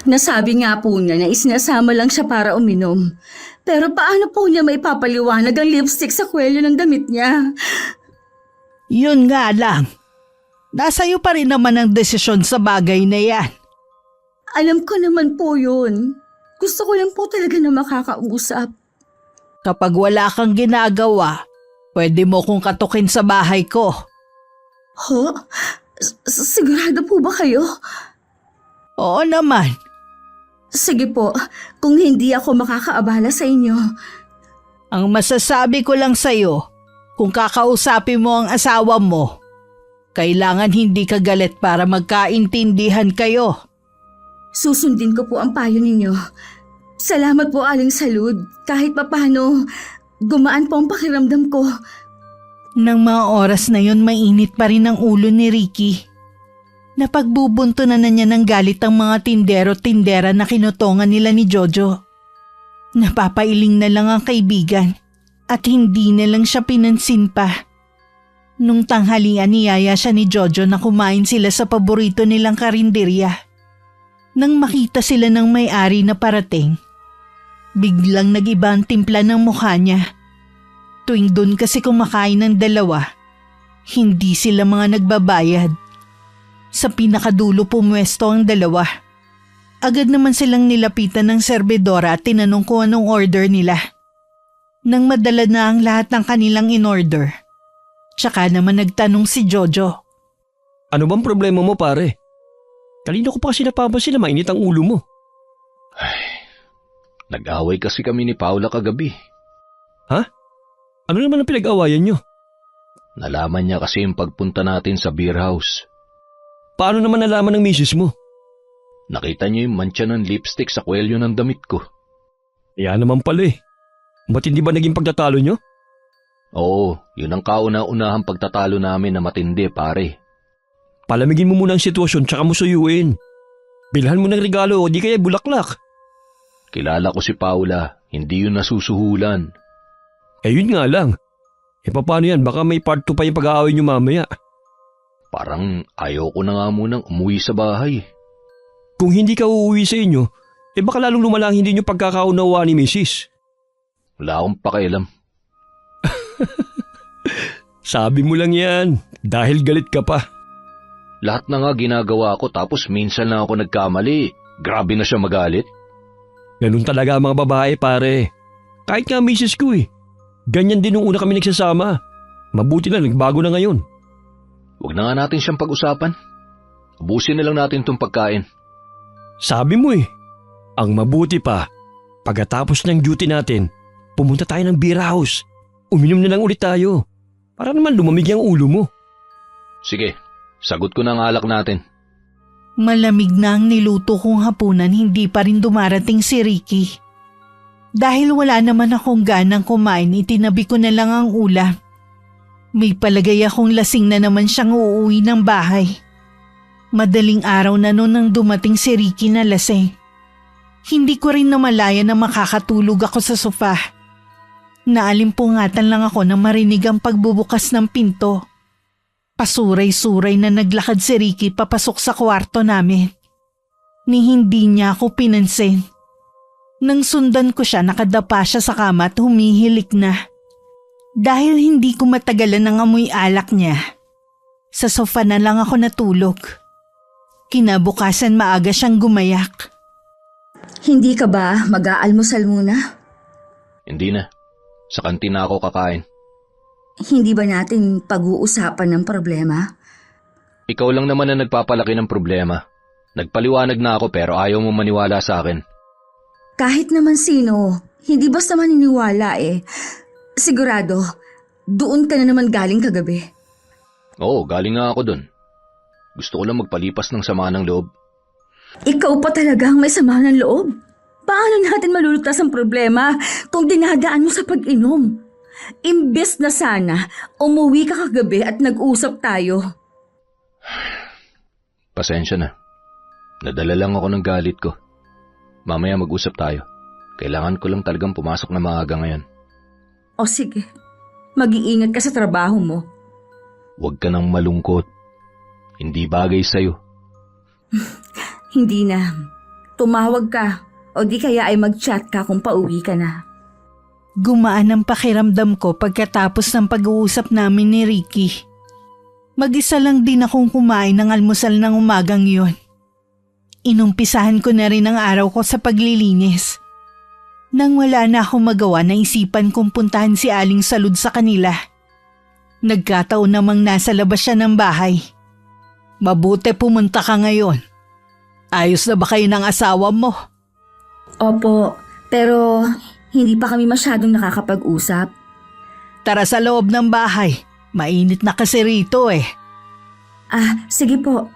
Nasabi nga po niya na isinasama lang siya para uminom. Pero paano po niya maipapaliwanag ang lipstick sa kwelyo ng damit niya? Yun nga lang. Nasa iyo pa rin naman ang desisyon sa bagay na yan. Alam ko naman po yun. Gusto ko lang po talaga na makakausap. Kapag wala kang ginagawa, pwede mo kong katukin sa bahay ko. Ho? Sigurado po ba kayo? Oo naman. Sige po, kung hindi ako makakaabala sa inyo. Ang masasabi ko lang sa'yo, kung kakausapin mo ang asawa mo, kailangan hindi ka galit para magkaintindihan kayo. Susundin ko po ang payo ninyo. Salamat po, Aling Salud. Kahit papano, gumaan po ang pakiramdam ko. Nang mga oras na yon mainit pa rin ang ulo ni Ricky. Napagbubunto na niya ng galit ang mga tindero-tindera na kinutongan nila ni Jojo. Napapailing na lang ang kaibigan at hindi na lang siya pinansin pa. Nung tanghalian niyaya siya ni Jojo na kumain sila sa paborito nilang karinderya. Nang makita sila ng may-ari na parating, biglang nag-iba ang timpla ng mukha niya. Tuwing doon kasi kumakain ng dalawa, hindi sila mga nagbabayad. Sa pinakadulo pumwesto ang dalawa. Agad naman silang nilapitan ng serbedora at tinanong kung anong order nila. Nang madala na ang lahat ng kanilang in-order, tsaka naman nagtanong si Jojo. Ano bang problema mo, pare? Kanina ko pa kasi napapansin na mainit ang ulo mo. Nag-away kasi kami ni Paula kagabi. Ha? Ano naman ang pinag-awayan nyo? Nalaman niya kasi yung pagpunta natin sa beer house. Paano naman nalaman ng misis mo? Nakita niya yung mantsa ng lipstick sa kwelyo ng damit ko. Kaya naman pala eh. Matindi ba naging pagtatalo nyo? Oo, yun ang kauna-unahang pagtatalo namin na matindi, pare. Palamigin mo muna ang sitwasyon tsaka mo suyuin. Bilhan mo ng regalo o di kaya bulaklak. Kilala ko si Paula, hindi yun nasusuhulan. Eh yun nga lang. Eh paano yan? Baka may part 2 pa yung pag-aaway nyo mamaya. Parang ayaw ko na nga munang umuwi sa bahay. Kung hindi ka uuwi sa inyo, eh baka lalong lumala ang hindi nyo pagkakaunawa ni misis. Wala akong pakialam. Sabi mo lang yan, dahil galit ka pa. Lahat na nga ginagawa ko tapos minsan lang ako nagkamali. Grabe na siya magalit. Ganun talaga ang mga babae, pare. Kahit nga misis ko eh. Ganyan din nung una kami nagsasama. Mabuti na, nagbago na ngayon. Huwag na nga natin siyang pag-usapan. Ubusin na lang natin itong pagkain. Sabi mo eh, ang mabuti pa, pagkatapos ng duty natin, pumunta tayo ng beer house. Uminom na lang ulit tayo. Para naman lumamig ang ulo mo. Sige, sagot ko na ang alak natin. Malamig na ang niluto kong hapunan, hindi pa rin dumarating si Ricky. Dahil wala naman akong ganang kumain, itinabi ko na lang ang ulam. May palagay akong lasing na naman siyang uuwi ng bahay. Madaling araw na noon nang dumating si Ricky na lasing. Hindi ko rin namalaya na makakatulog ako sa sofa. Naalimpungatan lang ako na marinig ang pagbubukas ng pinto. Pasuray-suray na naglakad si Ricky papasok sa kwarto namin. Ni hindi niya ako pinansin. Nang sundan ko siya, nakadapa siya sa kama at humihilik na. Dahil hindi ko matagalan ang amoy alak niya, sa sofa na lang ako natulog. Kinabukasan maaga siyang gumayak. Hindi ka ba mag-aalmusal muna? Hindi na. Sa kantina ako kakain. Hindi ba natin pag-uusapan ng problema? Ikaw lang naman na nagpapalaki ng problema. Nagpaliwanag na ako pero ayaw mo maniwala sa akin. Kahit naman sino, hindi basta maniniwala eh. Sigurado, doon ka na naman galing kagabi. Oo, galing nga ako dun. Gusto ko lang magpalipas ng sama ng loob. Ikaw pa talaga ang may sama ng loob. Paano natin malulutas ang problema kung dinadaan mo sa pag-inom? Imbes na sana, umuwi ka kagabi at nag-usap tayo. Pasensya na. Nadala lang ako ng galit ko. Mamaya mag-usap tayo. Kailangan ko lang talagang pumasok na maaga ngayon. O sige, mag-iingat ka sa trabaho mo. Huwag ka nang malungkot. Hindi bagay sa'yo. Hindi na. Tumawag ka o di kaya ay mag-chat ka kung pauwi ka na. Gumaan ang pakiramdam ko pagkatapos ng pag-uusap namin ni Ricky. Mag-isa lang din akong kumain ng almusal ng umagang yon. Inumpisahan ko na rin ang araw ko sa paglilinis. Nang wala na akong magawa, naisipan kong puntahan si Aling Salud sa kanila. Nagkataon namang nasa labas siya ng bahay. Mabuti pumunta ka ngayon. Ayos na ba kayo ng asawa mo? Opo, pero hindi pa kami masyadong nakakapag-usap. Tara sa loob ng bahay. Mainit na kasi rito eh. Ah, sige po.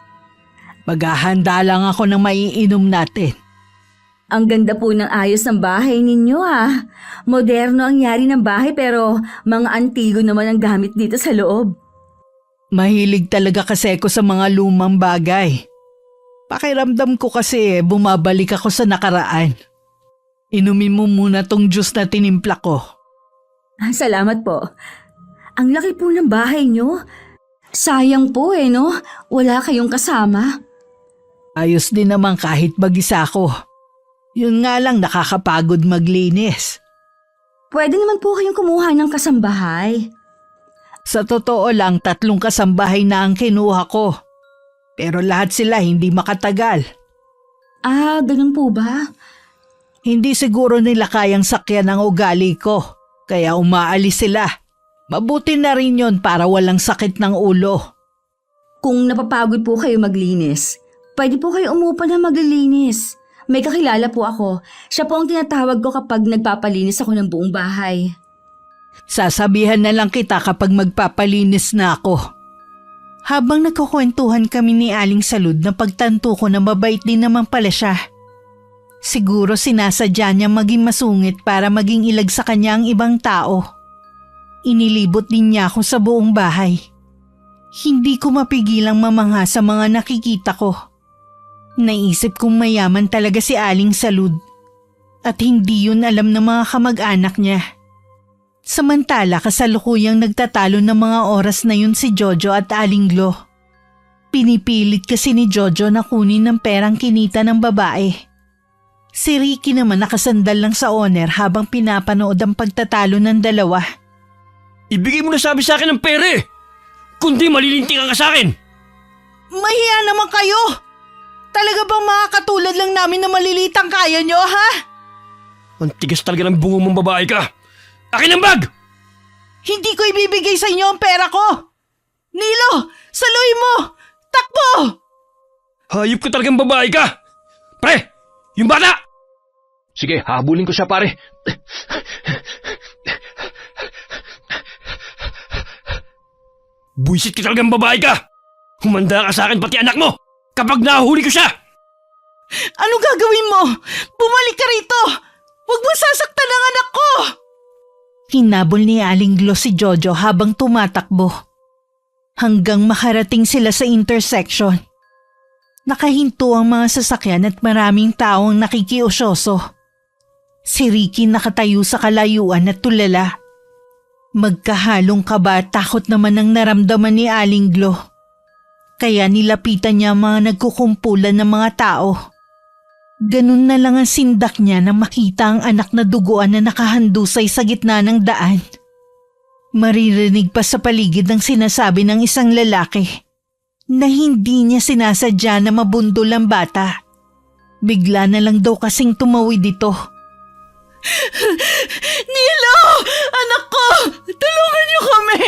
Maghahanda lang ako ng maiinom natin. Ang ganda po ng ayos ng bahay ninyo ah. Moderno ang yari ng bahay pero mga antigo naman ang gamit dito sa loob. Mahilig talaga kasi ako sa mga lumang bagay. Pakiramdam ko kasi bumabalik ako sa nakaraan. Inumin mo muna tong juice na tinimpla ko. Salamat po. Ang laki po ng bahay nyo. Sayang po no? Wala kayong kasama. Ayos din naman kahit mag-isa ako. Yun nga lang nakakapagod maglinis. Pwede naman po kayong kumuha ng kasambahay. Sa totoo lang 3 kasambahay na ang kinuha ko. Pero lahat sila hindi makatagal. Ah, ganun po ba? Hindi siguro nila kayang sakyan ang ugali ko. Kaya umaalis sila. Mabuti na rin yon para walang sakit ng ulo. Kung napapagod po kayo maglinis, pwede po kayo umupa na maglilinis. May kakilala po ako. Siya po ang tinatawag ko kapag nagpapalinis ako ng buong bahay. Sasabihan na lang kita kapag magpapalinis na ako. Habang nagkukwentuhan kami ni Aling Salud na pagtanto ko na mabait din naman pala siya. Siguro sinasadya niya maging masungit para maging ilag sa kanya ang ibang tao. Inilibot din niya ako sa buong bahay. Hindi ko mapigilang mamangha sa mga nakikita ko. Naisip kong mayaman talaga si Aling Salud at hindi yun alam ng mga kamag-anak niya. Samantala kasalukuyang nagtatalo ng mga oras na yun si Jojo at Aling Glo. Pinipilit kasi ni Jojo na kunin ng perang kinita ng babae. Si Ricky naman nakasandal lang sa owner habang pinapanood ang pagtatalo ng dalawa. Ibigay mo na sabi sa akin ng pere! Kundi malilintikan ka sa akin! Mahiya naman kayo! Talaga bang mga katulad lang namin na malilitang kaya nyo, ha? Ang tigas talaga ng bungo mong babae ka! Akin ang bag! Hindi ko ibibigay sa inyo ang pera ko! Nilo! Saluhin mo! Takbo! Hayop ka talagang babae ka! Pre! Yung bata! Sige, habulin ko siya pare. Buisit ka talagang babae ka! Humanda ka sa akin pati anak mo! Kapag nahuli ko siya! Ano gagawin mo? Bumalik ka rito! Huwag mo sasaktan ang anak ko! Hinabol ni Aling Glo si Jojo habang tumatakbo. Hanggang makarating sila sa intersection. Nakahinto ang mga sasakyan at maraming taong nakikiusyoso. Si Ricky nakatayo sa kalayuan at tulala. Magkahalong kaba at takot naman ang naramdaman ni Aling Glo. Kaya nilapitan niya ang mga nagkukumpulan ng mga tao. Ganun na lang ang sindak niya na makita ang anak na duguan na nakahandusay sa gitna ng daan. Maririnig pa sa paligid ang sinasabi ng isang lalaki na hindi niya sinasadya na mabundol ang bata. Bigla na lang daw kasing tumawid dito. Nilo! Anak ko! Tulungan niyo kami!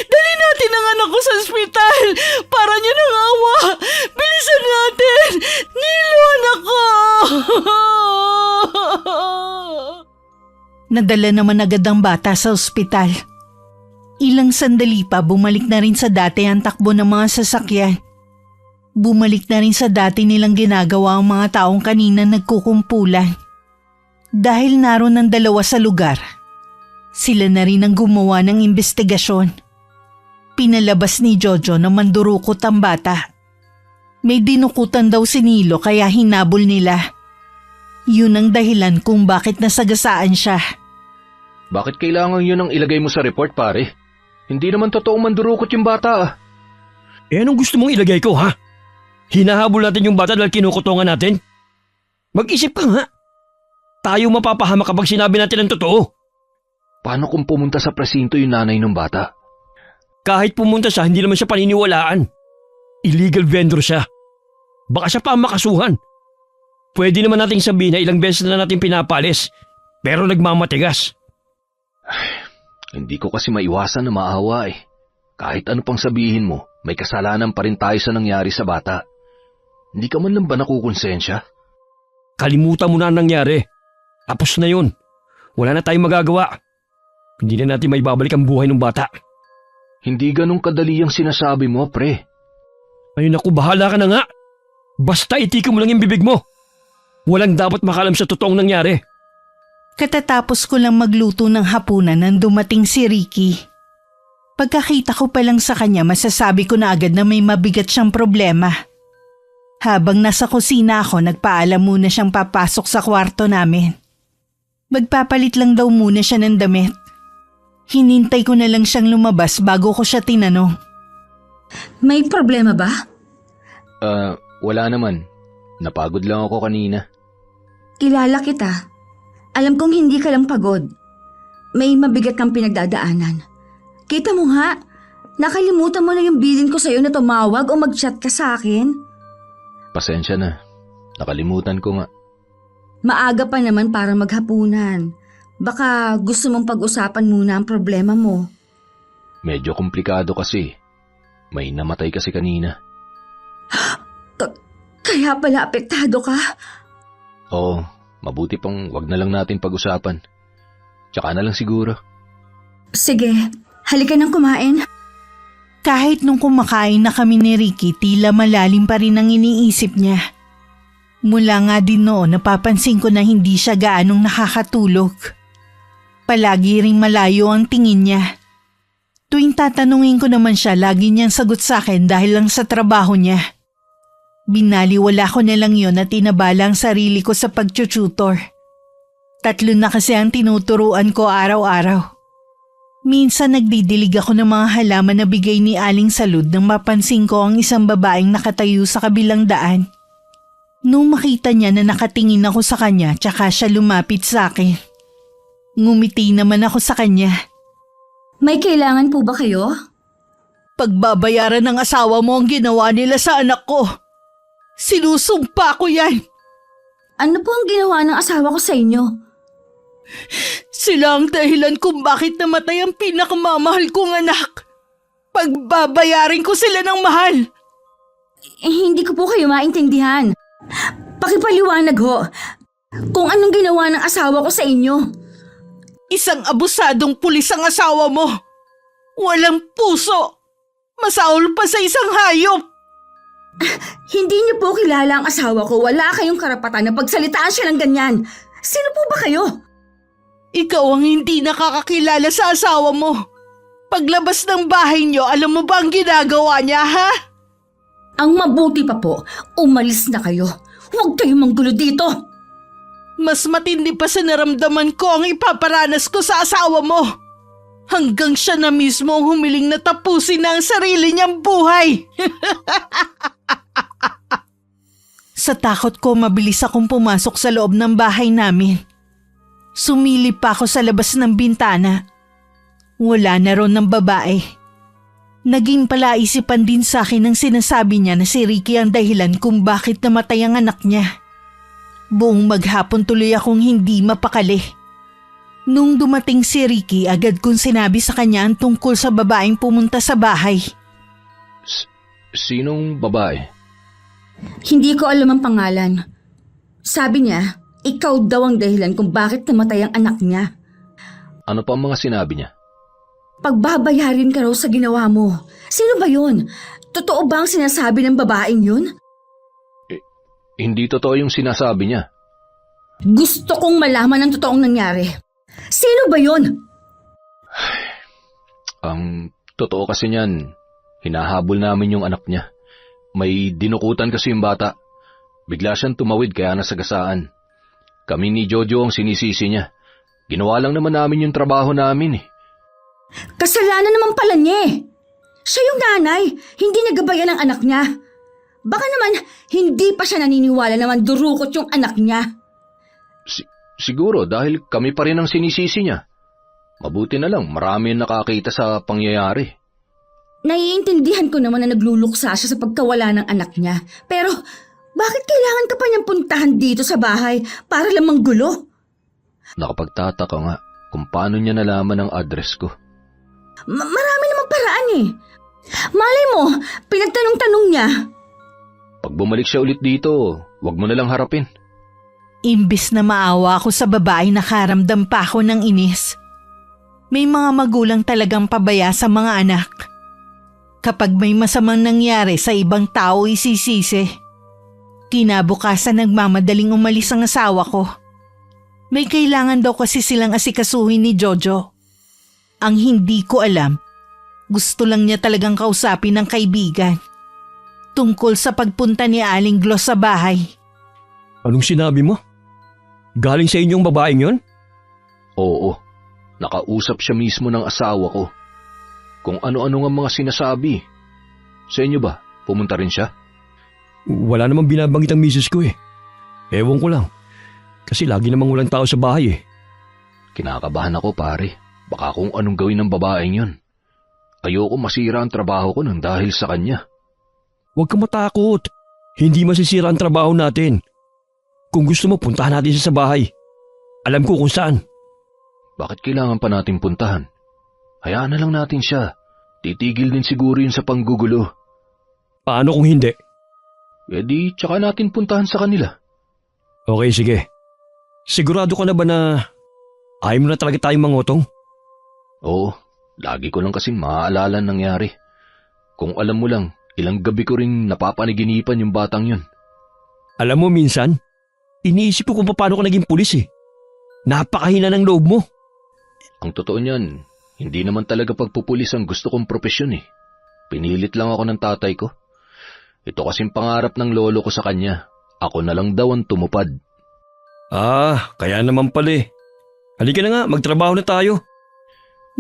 Dali natin ang anak ko sa ospital para niyo ng awa! Bilisan natin! Nilo, anak ko! Nadala naman agad ang bata sa ospital. Ilang sandali pa bumalik na rin sa dati ang takbo ng mga sasakyan. Bumalik na rin sa dati nilang ginagawa ang mga taong kanina nagkukumpulan. Dahil naroon ang dalawa sa lugar, sila na rin ang gumawa ng investigasyon. Pinalabas ni Jojo na mandurukot ang bata. May dinukutan daw si Nilo kaya hinabol nila. Yun ang dahilan kung bakit nasagasaan siya. Bakit kailangan yun ang ilagay mo sa report pare? Hindi naman totoong mandurukot yung bata. Eh anong gusto mong ilagay ko ha? Hinahabol natin yung bata dahil kinukutungan natin? Mag-isip ka nga. Tayo mapapahama kapag sinabi natin ang totoo. Paano kung pumunta sa presinto yung nanay ng bata? Kahit pumunta siya, hindi naman siya paniniwalaan. Illegal vendor siya. Baka siya pa ang makasuhan. Pwede naman nating sabihin na ilang beses na natin pinapalis, pero nagmamatigas. Hindi ko kasi maiwasan na maawa eh. Kahit ano pang sabihin mo, may kasalanan pa rin tayo sa nangyari sa bata. Hindi ka man lang ba nakukonsensya? Kalimutan mo na ang nangyari. Tapos na yun. Wala na tayong magagawa. Hindi na natin maibabalik ang buhay ng bata. Hindi ganun kadali ang sinasabi mo, pre. Ay naku, bahala ka na nga. Basta itikom mo lang yung bibig mo. Walang dapat makalam sa totoong nangyari. Katatapos ko lang magluto ng hapunan nang dumating si Ricky. Pagkakita ko pa lang sa kanya, masasabi ko na agad na may mabigat siyang problema. Habang nasa kusina ako, nagpaalam muna siyang papasok sa kwarto namin. Magpapalit lang daw muna siya ng damit. Hinintay ko na lang siyang lumabas bago ko siya tinanong. May problema ba? Wala naman. Napagod lang ako kanina. Kilala kita. Alam kong hindi ka lang pagod. May mabigat kang pinagdadaanan. Kita mo nga, nakalimutan mo na yung bilin ko sa'yo na tumawag o mag-chat ka sa akin. Pasensya na. Nakalimutan ko nga. Maaga pa naman para maghapunan. Baka gusto mong pag-usapan muna ang problema mo. Medyo komplikado kasi. May namatay kasi kanina. Kaya pala apektado ka? Oo, mabuti pang wag na lang natin pag-usapan. Tsaka na lang siguro. Sige, halika nang kumain. Kahit nung kumakain na kami ni Ricky, tila malalim pa rin ang iniisip niya. Mula nga din noon, napapansin ko na hindi siya gaanong nakakatulog. Palagi ring malayo ang tingin niya. Tuwing tatanungin ko naman siya, lagi niyang sagot sa akin dahil lang sa trabaho niya. Binaliwala ko na lang yun at tinabala ang sarili ko sa pagtututor. 3 na kasi ang tinuturuan ko araw-araw. Minsan nagdidilig ako ng mga halaman na bigay ni Aling Salud nang mapansin ko ang isang babaeng nakatayo sa kabilang daan. Nung makita niya na nakatingin ako sa kanya, tsaka siya lumapit sa akin. Ngumiti naman ako sa kanya. May kailangan po ba kayo? Pagbabayaran ng asawa mo ang ginawa nila sa anak ko. Sinusumpa ko yan. Ano po ang ginawa ng asawa ko sa inyo? Sila ang dahilan kung bakit namatay ang pinakamamahal kong anak. Pagbabayarin ko sila ng mahal. Hindi ko po kayo maintindihan. Pakipaliwanag ho. Kung anong ginawa ng asawa ko sa inyo. Isang abusadong pulis ang asawa mo. Walang puso. Masaol pa sa isang hayop. Hindi niyo po kilala ang asawa ko. Wala kayong karapatan na pagsalitaan siya ng ganyan. Sino po ba kayo? Ikaw ang hindi nakakakilala sa asawa mo. Paglabas ng bahay niyo, alam mo ba ang ginagawa niya, ha? Ang mabuti pa po, umalis na kayo. Huwag kayong manggulo dito. Mas matindi pa sa naramdaman ko ang ipaparanas ko sa asawa mo. Hanggang siya na mismo ang humiling na tapusin na ang sarili niyang buhay. Sa takot ko, mabilis akong pumasok sa loob ng bahay namin. Sumilip pa ako sa labas ng bintana. Wala na ron ng babae. Naging palaisipan din sa akin ang sinasabi niya na si Ricky ang dahilan kung bakit namatay ang anak niya. Buong maghapon tuloy akong hindi mapakali. Nung dumating si Ricky, agad kong sinabi sa kanya ang tungkol sa babaeng pumunta sa bahay. Sinong babae? Hindi ko alam ang pangalan. Sabi niya, ikaw daw ang dahilan kung bakit namatay ang anak niya. Ano pa ang mga sinabi niya? Pagbabayarin ka raw sa ginawa mo. Sino ba yun? Totoo ba ang sinasabi ng babaeng yun? Hindi totoo yung sinasabi niya. Gusto kong malaman ang totoong nangyari. Sino ba yun? Ang totoo kasi niyan, hinahabol namin yung anak niya. May dinukutan kasi yung bata. Bigla siyang tumawid kaya nasagasaan. Kami ni Jojo ang sinisisi niya. Ginawa lang naman namin yung trabaho namin eh. Kasalanan naman pala niya eh. Siya yung nanay, hindi nagabayan ang anak niya. Baka naman hindi pa siya naniniwala naman durukot yung anak niya. Siguro dahil kami pa rin ang sinisisi niya. Mabuti na lang, marami ang nakakita sa pangyayari. Naiintindihan ko naman na nagluluksa siya sa pagkawala ng anak niya. Pero bakit kailangan ka pa niyang puntahan dito sa bahay para lang manggulo? Nakapagtataka nga kung paano niya nalaman ang address ko. Marami namang paraan eh. Malay mo, pinagtanong-tanong niya. Pag bumalik siya ulit dito, wag mo na lang harapin. Imbis na maawa ako sa babae, nakaramdam pa ako ng inis. May mga magulang talagang pabaya sa mga anak. Kapag may masamang nangyari sa ibang tao, isisisi. Kinabukasan nagmamadaling umalis ang asawa ko. May kailangan daw kasi silang asikasuhin ni Jojo. Ang hindi ko alam, gusto lang niya talagang kausapin ng kaibigan. Tungkol sa pagpunta ni Aling Glo sa bahay. Anong sinabi mo? Galing sa inyong babaeng yon? Oo, nakausap siya mismo ng asawa ko. Kung ano-ano nga mga sinasabi. Sa inyo ba, pumunta rin siya? Wala namang binabanggit ang misis ko eh. Ewan ko lang. Kasi lagi namang walang tao sa bahay eh. Kinakabahan ako pare. Baka kung anong gawin ng babaeng yun. Ayoko masira ang trabaho ko nang dahil sa kanya. Huwag kang matakot. Hindi masisira ang trabaho natin. Kung gusto mo, puntahan natin siya sa bahay. Alam ko kung saan. Bakit kailangan pa natin puntahan? Hayaan na lang natin siya. Titigil din siguro yun sa panggugulo. Paano kung hindi? E di, tsaka natin puntahan sa kanila. Okay, sige. Sigurado ka na ba na ayaw mo na talaga tayong mangutong? Oo, lagi ko lang kasing maaalala ang nangyari. Kung alam mo lang, ilang gabi ko ring napapaniginipan yung batang yun. Alam mo minsan, iniisip ko kung paano ka naging pulis eh. Napakahina ng loob mo. Ang totoo niyan, hindi naman talaga pagpupulis ang gusto kong propesyon eh. Pinilit lang ako ng tatay ko. Ito kasing pangarap ng lolo ko sa kanya. Ako na lang daw ang tumupad. Kaya naman pala eh. Halika na nga, magtrabaho na tayo.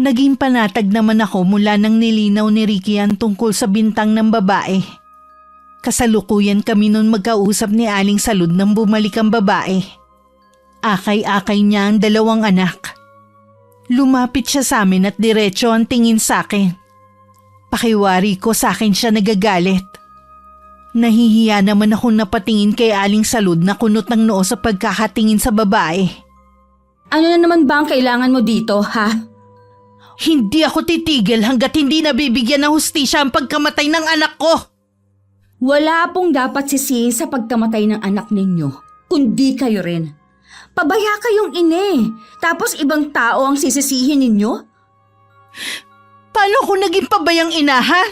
Naging panatag naman ako mula nang nilinaw ni Ricky ang tungkol sa bintang ng babae. Kasalukuyan kami noon magkausap ni Aling Salud nang bumalik ang babae. Akay-akay niya ang 2 anak. Lumapit siya sa amin at diretso ang tingin sa akin. Pakiwari ko sa akin siya nagagalit. Nahihiya naman akong napatingin kay Aling Salud na kunot ng noo sa pagkakatingin sa babae. Ano na naman ba ang kailangan mo dito, ha? Hindi ako titigil hanggat hindi nabibigyan ng hustisya ang pagkamatay ng anak ko. Wala pong dapat sisihin sa pagkamatay ng anak ninyo, kundi kayo rin. Pabaya kayong ine, tapos ibang tao ang sisisihin ninyo? Paano ako naging pabayang ina, ha?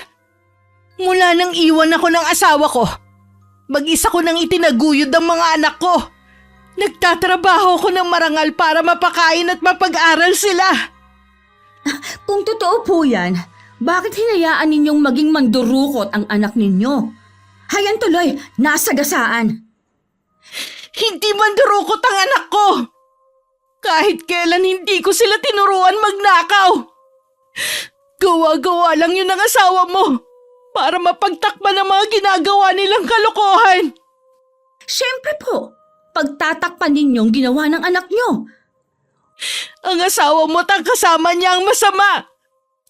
Mula nang iwan ako ng asawa ko, mag-isa ko nang itinaguyod ang mga anak ko. Nagtatrabaho ko ng marangal para mapakain at mapag-aral sila. Kung totoo po yan, bakit hinayaan ninyong maging mandurukot ang anak ninyo? Hayan tuloy, nasa gasaan. Hindi mandurukot ang anak ko. Kahit kailan hindi ko sila tinuruan magnakaw. Gawa-gawa lang yun ng asawa mo para mapagtakpan ang mga ginagawa nilang kalokohan. Siyempre po, pagtatakpan ninyong ginawa ng anak nyo. Ang asawa mo at ang kasama niya ang masama.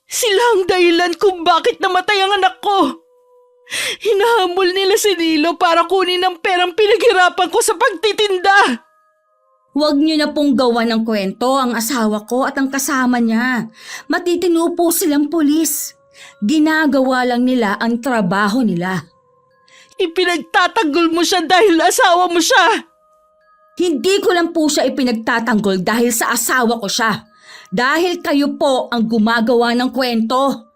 Sila ang dahilan kung bakit namatay ang anak ko. Hinahamol nila si Nilo para kunin ang perang pinaghirapan ko sa pagtitinda. Huwag niyo na pong gawa ng kwento ang asawa ko at ang kasama niya. Matitino po silang pulis. Ginagawa lang nila ang trabaho nila. Ipinagtatanggol mo siya dahil asawa mo siya. Hindi ko lang po siya ipinagtatanggol dahil sa asawa ko siya. Dahil kayo po ang gumagawa ng kwento.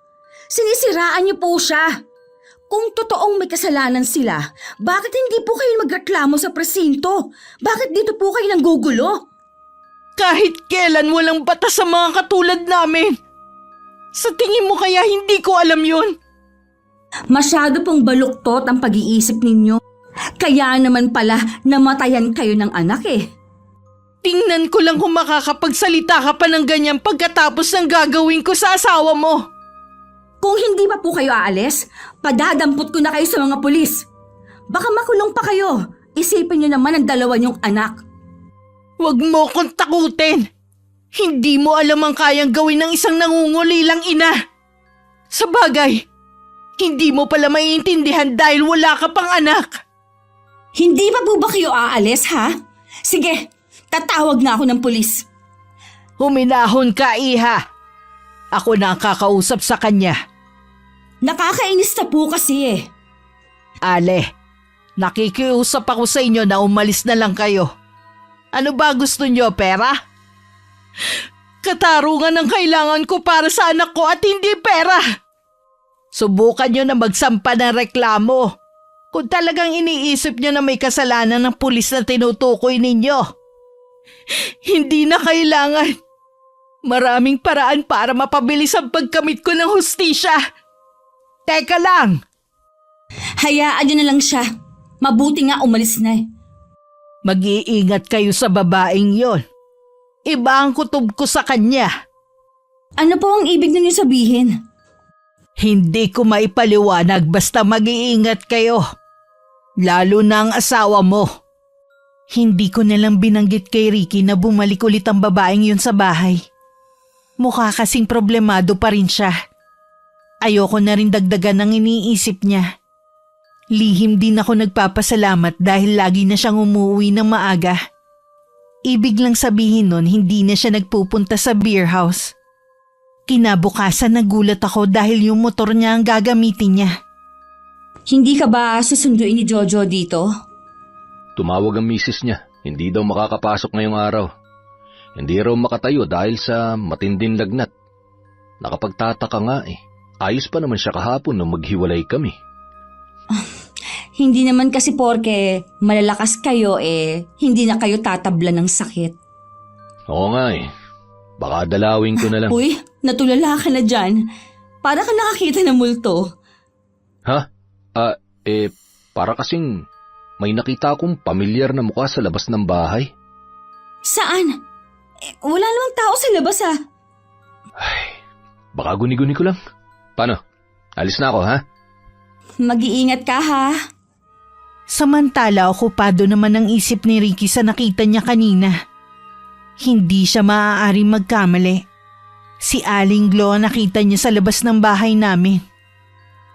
Sinisiraan niyo po siya. Kung totoong may kasalanan sila, bakit hindi po kayo magreklamo sa presinto? Bakit dito po kayo nanggugulo? Kahit kailan walang batas sa mga katulad namin. Sa tingin mo kaya hindi ko alam yun? Masyado pong baluktot ang pag-iisip ninyo. Kaya naman pala namatayan kayo ng anak eh. Tingnan ko lang kung makakapagsalita ka pa ng ganyan pagkatapos ng gagawin ko sa asawa mo. Kung hindi pa po kayo aalis, padadampot ko na kayo sa mga pulis. Baka makulong pa kayo. Isipin niyo naman ang 2 niyong anak. Huwag mo kong takutin. Hindi mo alam ang kayang gawin ng isang nangungulilang ina. Sa bagay, hindi mo pala maiintindihan dahil wala ka pang anak. Hindi pa po ba kayo aalis, ha? Sige, tatawag na ako ng pulis. Huminahon ka, iha. Ako na ang kakausap sa kanya. Nakakainis na po kasi eh. Ale, nakikiusap ako sa inyo na umalis na lang kayo. Ano ba gusto nyo, pera? Katarungan ang kailangan ko para sa anak ko at hindi pera. Subukan nyo na magsampa ng reklamo. Kung talagang iniisip niyo na may kasalanan ng pulis na tinutukoy ninyo, hindi na kailangan. Maraming paraan para mapabilis ang pagkamit ko ng hustisya. Teka lang! Hayaan niyo na lang siya. Mabuti nga umalis na eh. Mag-iingat kayo sa babaeng yon. Iba ang kutob ko sa kanya. Ano po ang ibig ninyo sabihin? Hindi ko maipaliwanag basta mag-iingat kayo. Lalo na ang asawa mo. Hindi ko nalang binanggit kay Ricky na bumalik ulit ang babaeng yun sa bahay. Mukha kasing problemado pa rin siya. Ayoko na rin dagdagan ang iniisip niya. Lihim din ako nagpapasalamat dahil lagi na siyang umuwi ng maaga. Ibig lang sabihin nun hindi na siya nagpupunta sa beer house. Kinabukasan nagulat ako dahil yung motor niya ang gagamitin niya. Hindi ka ba susunduin ni Jojo dito? Tumawag ang misis niya. Hindi daw makakapasok ngayong araw. Hindi raw makatayo dahil sa matinding lagnat. Nakapagtataka nga eh. Ayos pa naman siya kahapon nung maghiwalay kami. Hindi naman kasi porke malalakas kayo hindi na kayo tatabla ng sakit. Oo nga eh. Baka dalawin ko na lang. Uy, natulala ka na dyan. Para ka nakakita ng multo. Ha? Para kasing may nakita akong pamilyar na mukha sa labas ng bahay. Saan? Wala namang tao sa labas ah. Ay, baka guni-guni ko lang. Paano? Alis na ako ha? Mag-iingat ka ha. Samantala okupado naman ang isip ni Ricky sa nakita niya kanina. Hindi siya maaaring magkamali. Si Aling Glo nakita niya sa labas ng bahay namin.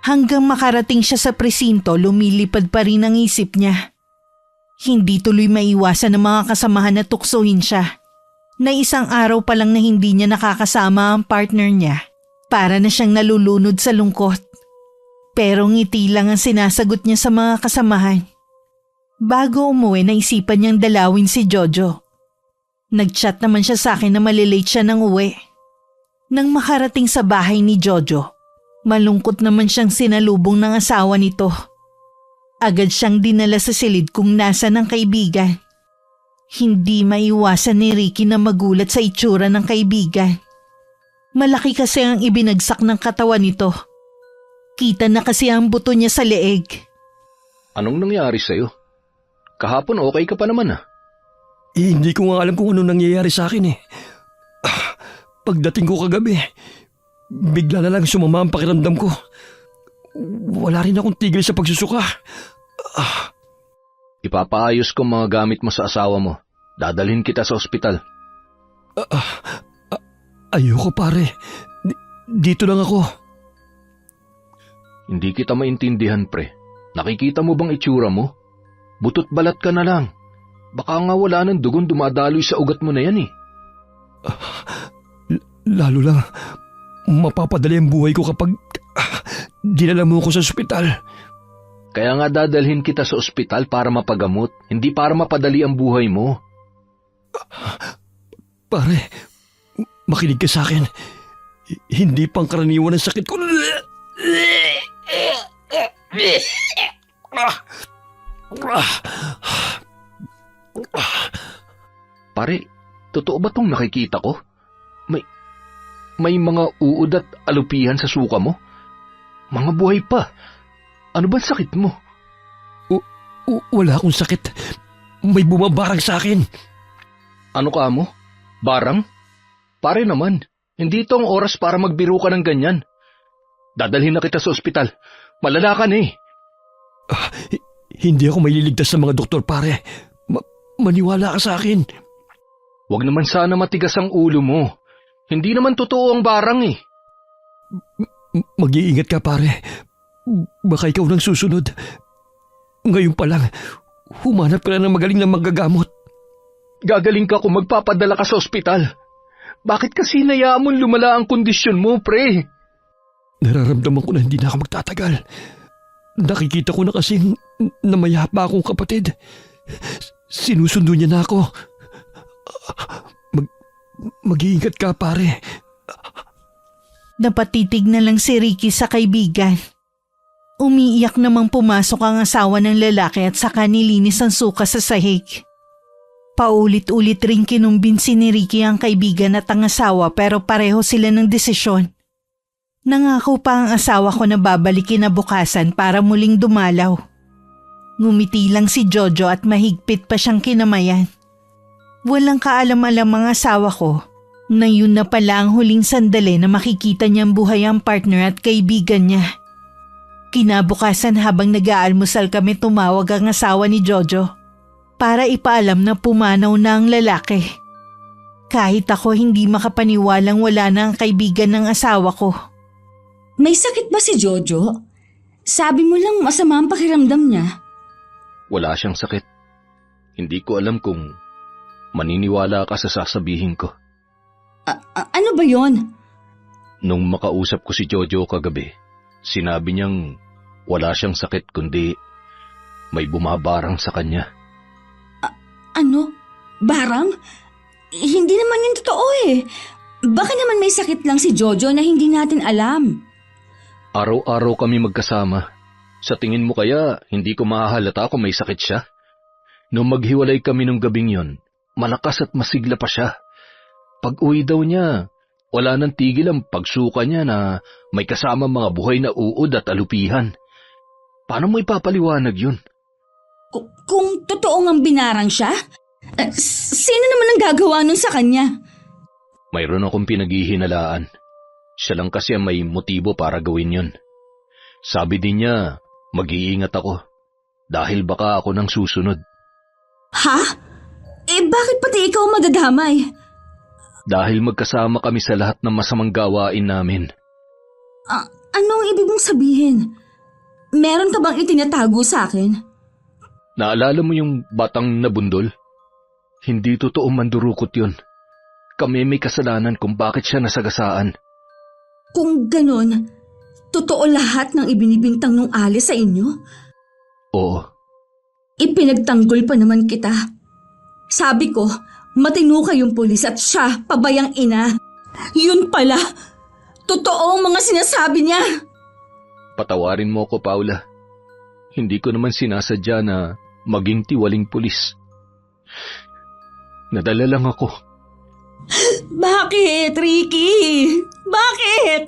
Hanggang makarating siya sa presinto, lumilipad pa rin ang isip niya. Hindi tuloy maiwasan ng mga kasamahan na tuksohin siya. Na isang araw pa lang na hindi niya nakakasama ang partner niya. Para na siyang nalulunod sa lungkot. Pero ngiti lang ang sinasagot niya sa mga kasamahan. Bago umuwi, naisipan niyang dalawin si Jojo. Nag-chat naman siya sa akin na malilate siya ng uwi. Nang makarating sa bahay ni Jojo, malungkot naman siyang sinalubong ng asawa nito. Agad siyang dinala sa silid kung nasa ng kaibigan. Hindi maiwasan ni Ricky na magulat sa itsura ng kaibigan. Malaki kasi ang ibinagsak ng katawan nito. Kita na kasi ang buto niya sa leeg. Anong nangyari sa'yo? Kahapon okay ka pa naman ah. Hindi ko nga alam kung ano nangyayari sa akin eh. Pagdating ko kagabi, bigla na lang sumama ang pakiramdam ko. Wala rin akong tigil sa pagsusuka. Ipapaayos ko mga gamit mo sa asawa mo. Dadalhin kita sa ospital. Ayoko pare. Dito lang ako. Hindi kita maintindihan pre. Nakikita mo bang itsura mo? Butot balat ka na lang. Baka nga wala ng dugon dumadaloy sa ugat mo na yan eh. Lalo lang, mapapadali ang buhay ko kapag dinala mo ko sa ospital. Kaya nga dadalhin kita sa ospital para mapagamot, hindi para mapadali ang buhay mo. Pare, makinig ka sa akin. Hindi pangkaraniwan ang sakit ko. Pare, totoo ba tong nakikita ko? May mga uod at alupihan sa suka mo? Mga buhay pa. Ano ba sakit mo? Wala akong sakit. May bumabarang sa akin. Ano ka mo? Barang? Pare naman, hindi ito ang oras para magbiro ka ng ganyan. Dadalhin na kita sa ospital. Malala ka na eh. Hindi ako maililigtas sa mga doktor, pare. Maniwala ka sa akin. Huwag naman sana matigas ang ulo mo. Hindi naman totoo ang barang eh. Mag-iingat ka, pare. Baka ikaw nang susunod. Ngayon pa lang, humanap ka na ng magaling na manggagamot. Gagaling ka kung magpapadala ka sa ospital. Bakit kasi hinayaan mong lumala ang kondisyon mo, pre? Nararamdaman ko na hindi na ako magtatagal. Nakikita ko na kasing namayapa akong kapatid. Sinusundo niya na ako. Mag-iingat ka, pare. Napatitig na lang si Ricky sa kaibigan. Umiiyak namang pumasok ang asawa ng lalaki at saka nilinis ang suka sa sahig. Paulit-ulit ring kinumbinsi ni Ricky ang kaibigan at ang asawa pero pareho sila ng desisyon. Nangako pa ang asawa ko na babalik kinabukasan para muling dumalaw. Ngumiti lang si Jojo at mahigpit pa siyang kinamayan. Walang kaalam-alam ang asawa ko na yun na pala ang huling sandali na makikita niyang buhay ang partner at kaibigan niya. Kinabukasan habang nag-aalmusal kami tumawag ang asawa ni Jojo para ipaalam na pumanaw na ang lalaki. Kahit ako hindi makapaniwalang wala na ang kaibigan ng asawa ko. May sakit ba si Jojo? Sabi mo lang masama ang pakiramdam niya. Wala siyang sakit. Hindi ko alam kung maniniwala ka sa sasabihin ko. Ano ba yon? Nung makausap ko si Jojo kagabi, sinabi niyang wala siyang sakit kundi may bumabarang sa kanya. Ano? Barang? Hindi naman yun totoo eh. Baka naman may sakit lang si Jojo na hindi natin alam. Araw-araw kami magkasama. Sa tingin mo kaya hindi ko mahahalata kung may sakit siya? Nung maghiwalay kami nung gabing yon, malakas at masigla pa siya. Pag uwi daw niya, wala nang tigil ang pagsuka niya na may kasama mga buhay na uod at alupihan. Paano mo ipapaliwanag yun? Kung totoo ngang binarang siya, sino naman ang gagawa nun sa kanya? Mayroon akong pinaghihinalaan. Siya lang kasi ang may motibo para gawin yun. Sabi din niya, mag-iingat ako dahil baka ako nang susunod. Ha? Bakit pati ikaw madadamay? Dahil magkasama kami sa lahat ng masamang gawain namin. Anong ibig mong sabihin? Meron ka bang itinatago sa akin? Naalala mo yung batang nabundol? Hindi totoo mandurukot yun. Kami may kasalanan kung bakit siya nasagasaan. Kung ganon, totoo lahat ng ibinibintang nung Alice sa inyo? Oo. Ipinagtanggol pa naman kita. Sabi ko, matino kayong pulis at siya, pabayang ina. Yun pala, totoo ang mga sinasabi niya. Patawarin mo ko, Paula. Hindi ko naman sinasadya na maging tiwaling pulis. Nadala lang ako. Bakit, Ricky? Bakit?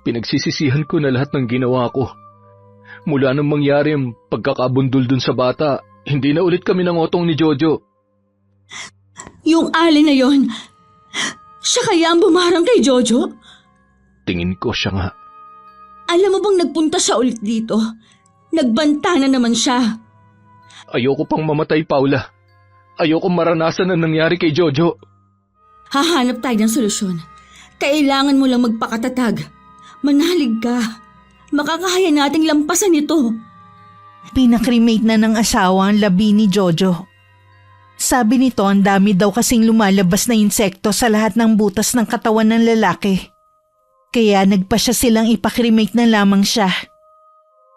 Pinagsisisihan ko na lahat ng ginawa ko. Mula nang mangyari ang pagkakabundol dun sa bata, hindi na ulit kami nangotong ni Jojo. Yung Ali na yon, siya kaya ang bumarang kay Jojo? Tingin ko siya nga. Alam mo bang nagpunta siya ulit dito? Nagbanta na naman siya. Ayoko pang mamatay, Paula. Ayoko maranasan ang nangyari kay Jojo. Hahanap tayo ng solusyon. Kailangan mo lang magpakatatag. Manalig ka. Makakaya nating lampasan ito. Pinakremate na ng asawa ang labi ni Jojo. Sabi nito ang dami daw kasing lumalabas na insekto sa lahat ng butas ng katawan ng lalaki. Kaya nagpasya silang ipakremate na lamang siya.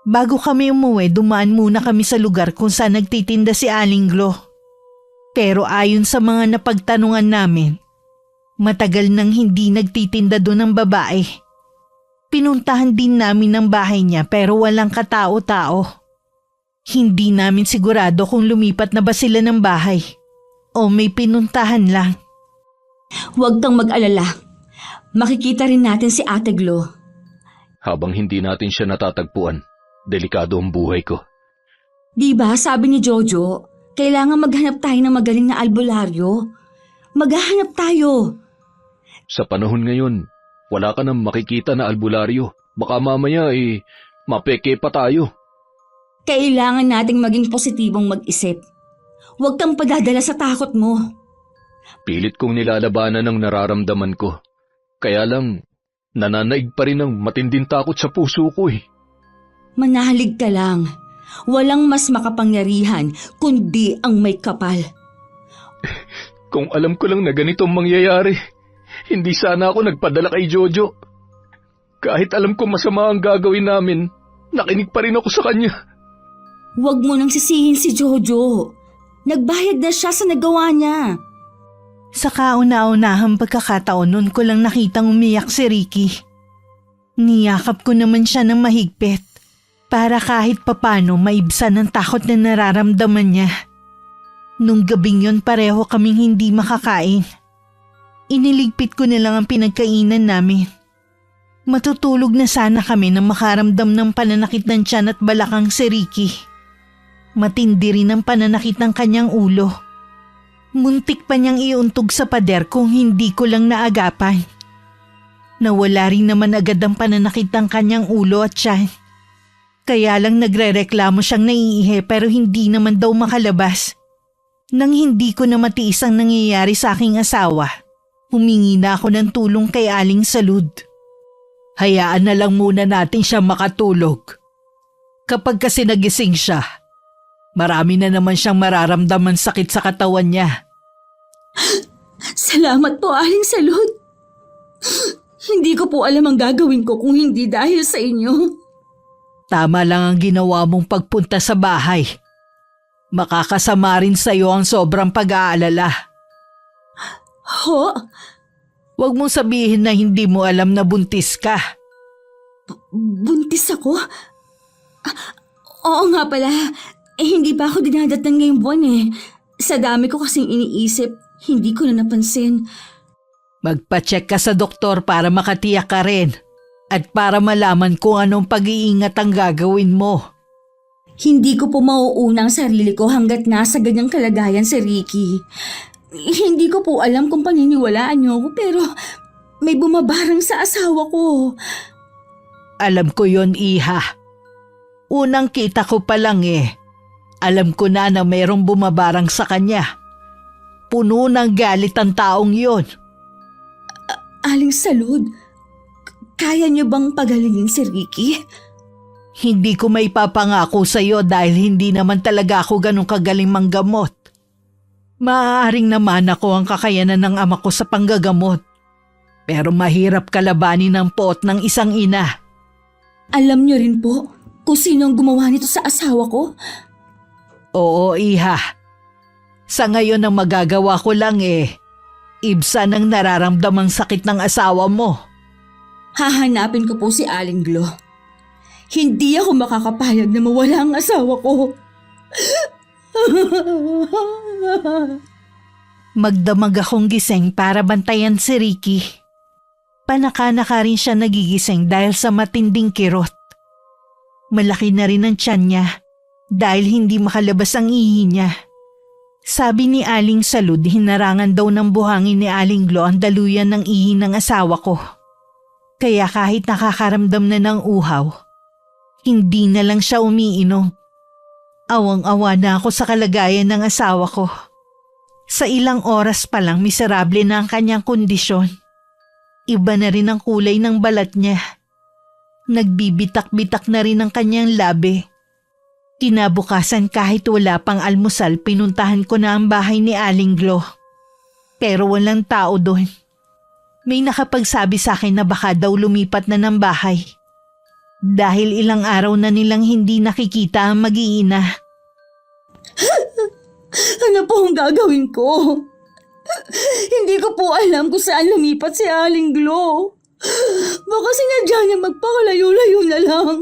Bago kami umuwi, dumaan muna kami sa lugar kung saan nagtitinda si Aling Glo. Pero ayon sa mga napagtanungan namin, matagal nang hindi nagtitinda doon ang babae. Pinuntahan din namin ang bahay niya pero walang katao-tao. Hindi namin sigurado kung lumipat na ba sila ng bahay o may pinuntahan lang. Huwag kang mag-alala. Makikita rin natin si Ate Glo. Habang hindi natin siya natatagpuan, delikado ang buhay ko. Diba sabi ni Jojo, kailangan maghanap tayo ng magaling na albularyo. Maghahanap tayo. Sa panahon ngayon, wala ka nang makikita na albularyo. Baka mamaya mapeke pa tayo. Kailangan nating maging positibong mag-isip. Huwag kang padadala sa takot mo. Pilit kong nilalabanan ang nararamdaman ko. Kaya lang, nananaig pa rin ang matinding takot sa puso ko eh. Manalig ka lang. Walang mas makapangyarihan kundi ang may kapal. Kung alam ko lang na ganito ang mangyayari, hindi sana ako nagpadala kay Jojo. Kahit alam ko masama ang gagawin namin, nakinig pa rin ako sa kanya. Huwag mo nang sisihin si Jojo. Nagbayad na siya sa nagawa niya. Sa kauna-unahang pagkakataon noon ko lang nakitang umiyak si Ricky. Niyakap ko naman siya ng mahigpit. para kahit papano maibsan ang takot na nararamdaman niya. Nung gabing yon pareho kaming hindi makakain. Iniligpit ko na lang ang pinagkainan namin. Matutulog na sana kami nang makaramdam ng pananakit ng tiyan at balakang si Ricky. Matindi rin ang pananakit ng kanyang ulo. Muntik pa niyang iuntog sa pader kung hindi ko lang naagapan. Nawala rin naman agad ang pananakit ng kanyang ulo at tiyan. Kaya lang nagrereklamo siyang naiihi pero hindi naman daw makalabas. Nang hindi ko na matiis ang nangyayari sa aking asawa, humingi na ako ng tulong kay Aling Salud. Hayaan na lang muna natin siya makatulog. Kapag kasi nagising siya, marami na naman siyang mararamdaman sakit sa katawan niya. Salamat po, Aling Salud. Hindi ko po alam ang gagawin ko kung hindi dahil sa inyo. Tama lang ang ginawa mong pagpunta sa bahay. Makakasama rin sa iyo ang sobrang pag-aalala. Ho? Huwag mong sabihin na hindi mo alam na buntis ka. Buntis ako? Oo nga pala. Hindi pa ako dinadatnan ngayong buwan eh. Sa dami ko kasing iniisip, hindi ko na napansin. Magpa-check ka sa doktor para makatiyak ka rin. At para malaman kung anong pag-iingat ang gagawin mo. Hindi ko po mauuna ang sarili ko hanggat nasa ganyang kalagayan si Ricky. Hindi ko po alam kung paniniwalaan niyo ako pero may bumabarang sa asawa ko. Alam ko yon, Iha. Unang kita ko pa lang alam ko na mayroong bumabarang sa kanya. Puno ng galit ang taong yon. Aling Salud, kaya niyo bang pagalingin si Ricky? Hindi ko may papangako sa iyo dahil hindi naman talaga ako ganun kagaling manggamot. Maaaring naman ako ang kakayanan ng ama ko sa panggagamot. Pero mahirap kalabanin ang poot ng isang ina. Alam niyo rin po kung sino ang gumawa nito sa asawa ko? Oo, Iha. Sa ngayon ang magagawa ko lang ibsan ang nararamdamang sakit ng asawa mo. Hahanapin ko po si Aling Glo. Hindi ako makakapayag na mawala ang asawa ko. Magdamag akong gising para bantayan si Ricky. Panaka-naka rin siya nagigising dahil sa matinding kirot. Malaki na rin ang tiyan niya dahil hindi makalabas ang ihi niya. Sabi ni Aling Salud, hinarangan daw ng buhangin ni Aling Glo ang daluyan ng ihi ng asawa ko. Kaya kahit nakakaramdam na ng uhaw, hindi na lang siya umiinom. Awang-awa na ako sa kalagayan ng asawa ko. Sa ilang oras pa lang miserable na ang kanyang kondisyon. Iba na rin ang kulay ng balat niya. Nagbibitak-bitak na rin ang kanyang labi. Kinabukasan kahit wala pang almusal, pinuntahan ko na ang bahay ni Aling Glo. Pero walang tao doon. May nakapagsabi sa akin na baka daw lumipat na ng bahay. Dahil ilang araw na nilang hindi nakikita ang mag-iina. Ano po ang gagawin ko? Hindi ko po alam kung saan lumipat si Aling Glo. Baka sinadya niya magpakalayo-layo na lang.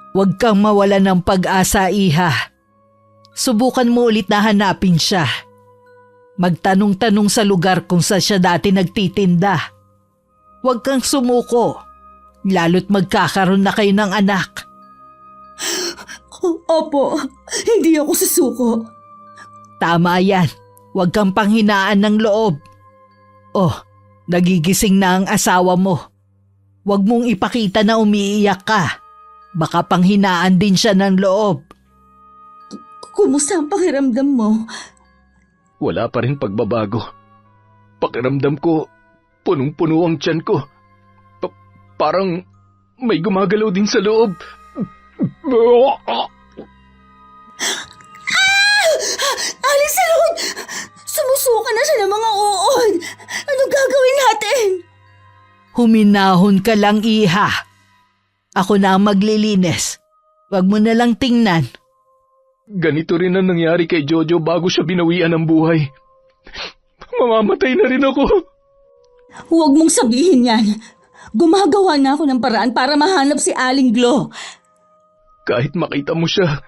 Huwag kang mawala ng pag-asa, Iha. Subukan mo ulit na hanapin siya. Magtanong-tanong sa lugar kung saan siya dati nagtitinda. Huwag kang sumuko, lalo't magkakaroon na kayo ng anak. Opo, hindi ako susuko. Tama yan, huwag kang panghinaan ng loob. Oh, nagigising na ang asawa mo. Huwag mong ipakita na umiiyak ka. Baka panghinaan din siya ng loob. Kumusta ang pakiramdam mo? Wala pa rin pagbabago. Pakiramdam ko, punong-puno ang tiyan ko. Parang may gumagalaw din sa loob. Aling Salud! Sumusuka na siya ng mga uod! Anong gagawin natin? Huminahon ka lang, Iha. Ako na ang maglilinis. Huwag mo na lang tingnan. Ganito rin ang nangyari kay Jojo bago siya binawian ng buhay. Mamamatay na rin ako. Huwag mong sabihin yan. Gumagawa na ako ng paraan para mahanap si Aling Glo. Kahit makita mo siya,